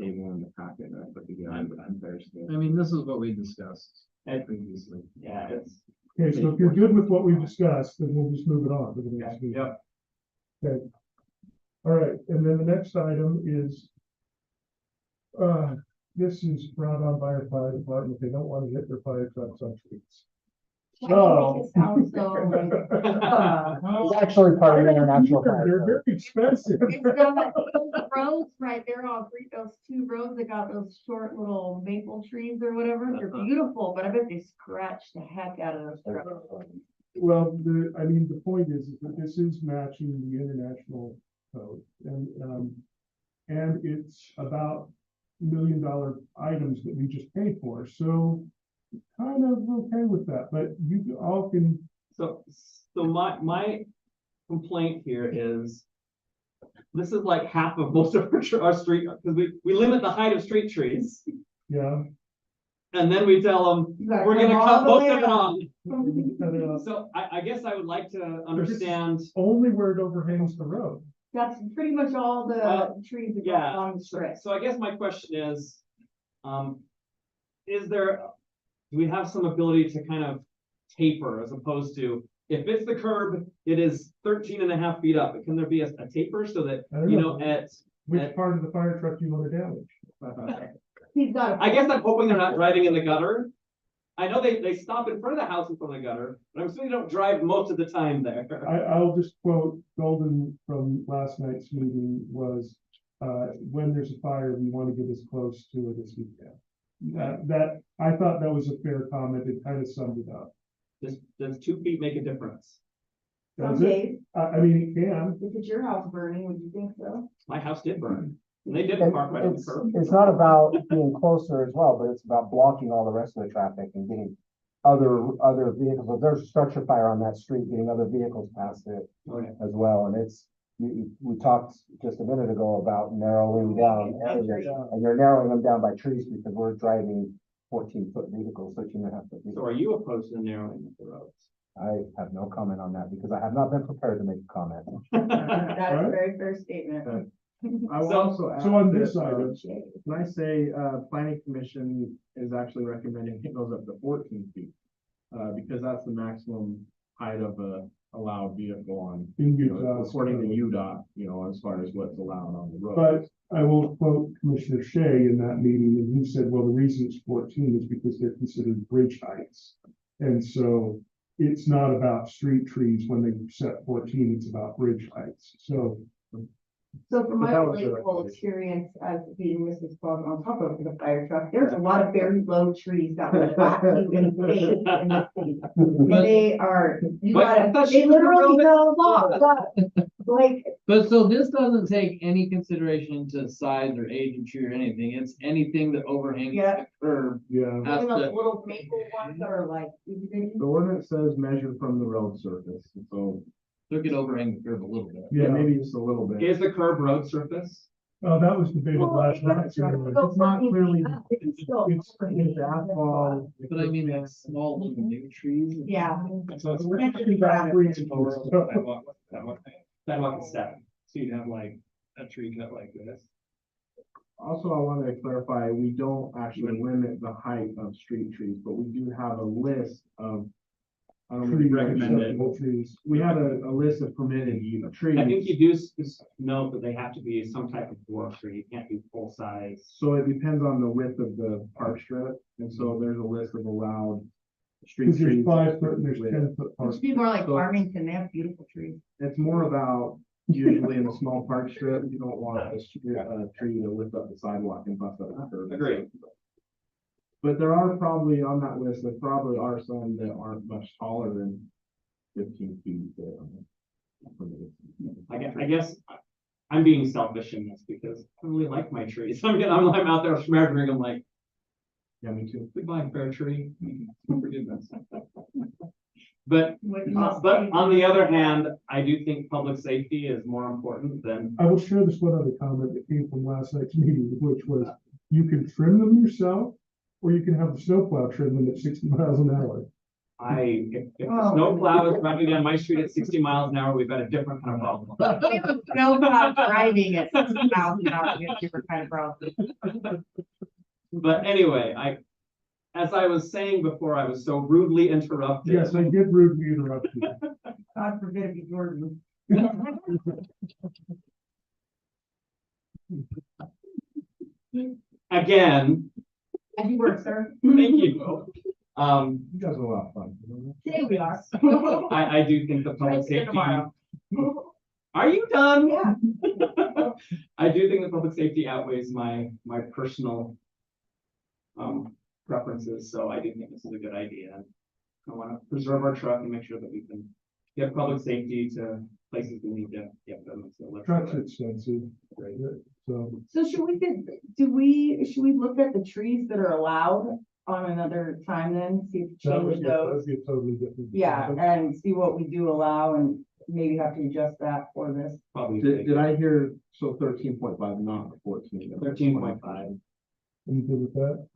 table in the packet that I put together. I mean, this is what we discussed. Previously. Yeah, it's. Okay, so if you're good with what we've discussed, then we'll just move it on to the next meeting. Yep. Okay. All right, and then the next item is this is brought on by our fire department. They don't want to hit their fire trucks on streets. Why do you make it sound so like, It's actually part of international. They're very expensive. It's got those roads right there on those two roads that got those short little maple trees or whatever. They're beautiful, but I bet they scratch the heck out of those trucks. Well, the point is that this is matching the international code and it's about $1 million items that we just paid for. So kind of okay with that, but you all can. So my complaint here is, this is like half of most of our street, because we limit the height of street trees. Yeah. and then we tell them, You gotta we're come gonna all cut the most way of it around. off. So I guess I would like to understand, Only where it overhangs the road. That's pretty much all the trees that go yeah, along the so, strip. so I guess my question is there, do we have some ability to kind of taper as opposed to, if it's the curb, it is 13 and a half feet up, can there be a taper so that, I don't you know. know, at, Which part of the fire truck do you want to damage? He's got I guess I'm hoping they're not driving in the gutter. I know they stop in front of the house in front of the gutter, but I'm assuming they don't drive most of the time there. I'll just quote Golden from last night's meeting was, when there's a fire, we want to get as close to it as we can. That, I thought that was a fair comment. It kind of summed it up. Does 2 feet make a difference? Does some it? days, I mean, it can. if it's your house burning, would you think so? My house did burn. And they didn't park right on the It's, curb. it's not about being closer as well, but it's about blocking all the rest of the traffic and getting other vehicles. If there's a structure fire on that street, getting other vehicles past it Okay. as well. And it's, we talked just a minute ago about narrowing down areas, and you're narrowing them down by trees because we're driving 14-foot vehicles, 13.5-foot So vehicles. are you opposed to narrowing of the roads? I have no comment on that because I have not been prepared to make a comment. That is a very fair statement. I will So- also add So on that, this item, when I say, planning commission is actually recommending it goes up to 14 feet. Because that's the maximum height of a allowed vehicle on, in you know, Utah. according to UDOT, you know, as far as what's allowed on the road. But I will quote Commissioner Shea in that meeting, and he said, well, the reason it's 14 is because they're considered bridge heights. And so it's not about street trees when they set 14, it's about bridge heights. So So from But my that was the playful recommendation. experience as being Mrs. Claus on top of the fire truck, there's a lot of very low trees that will whack you in the face in the city. And they are, you But I gotta, thought they she was a literally real- fell off, like, But so this doesn't take any consideration to size or age of tree or anything. It's anything that overhangs Yeah. the curb. yeah, Has even those to, little maple ones that are like, The ordinance says measured from the road surface, so so it could overhang the curb a little bit. yeah, yeah. maybe just a little bit. Is the curb road surface? Oh, that was debated last night. It's not clearly. It's asphalt. But I mean, like small little new trees. Yeah. So it's sidewalk is 7. So you'd have like a tree cut like this. Also, I wanted to clarify, we don't actually limit the height of street trees, but we do have a list of. I don't know if you recommend it. Trees. We have a list of permitted trees. I think you do note that they have to be some type of dwarf tree. You can't be full size. So it depends on the width of the park strip, and so there's a list of allowed street Because there's trees. 5 foot and there's with- 10-foot It park. should be more like So- Farmington, they have beautiful trees. It's more about usually in a small park strip, you don't want a tree to lift up the sidewalk and bust up the curb. Agreed. But there are probably on that list, there probably are some that aren't much taller than 15 feet. I guess I'm being selfish in this because I really like my trees. I'm out there measuring them like, Yeah, me too. goodbye, fair tree. Forgiveness. But, What you must but say- on the other hand, I do think public safety is more important than, I will share this one other comment that came from last night's meeting, which was you can trim them yourself, or you can have the snowplow trim them at 60 miles an hour. if the snowplow is driving down my street at 60 miles an hour, we've got a different kind of problem. No, not driving at 60 miles an hour, we have different kind of problem. But anyway, as I was saying before, I was so rudely interrupted. Yes, I did rudely interrupt you. God forbid it be Jordan. Again, As you work, sir. thank you. You guys are a lot of fun. Today we are. I do think the public Let's see you safety. tomorrow. Are you done? Yeah. I do think the public safety outweighs my personal preferences, so I do think this is a good idea. I want to preserve our truck and make sure that we can get public safety to places we need to get them. So let's do Truck's it. expensive. So So should we look at the trees that are allowed on another time then, see if that would change be, that those? would be a totally different. Yeah, and see what we do allow and maybe have to adjust that for this. Probably Did I hear, so 13.5, not 14? 13.5. Are you good with that?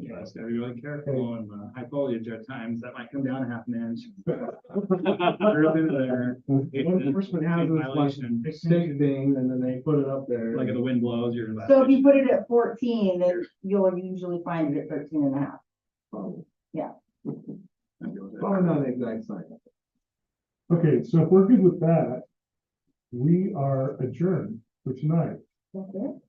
Yes, gotta be really careful and high foliage at times, that might come down a half an inch. Really there. Enforcement has this like Violation. stick thing, and then they put it up there. Like if the wind blows, you're. in So if you put it at 14, then you'll usually find it at 13 and a half. Yeah. Probably not an exact science. Okay, so if we're good with that, we are adjourned for tonight. That's it.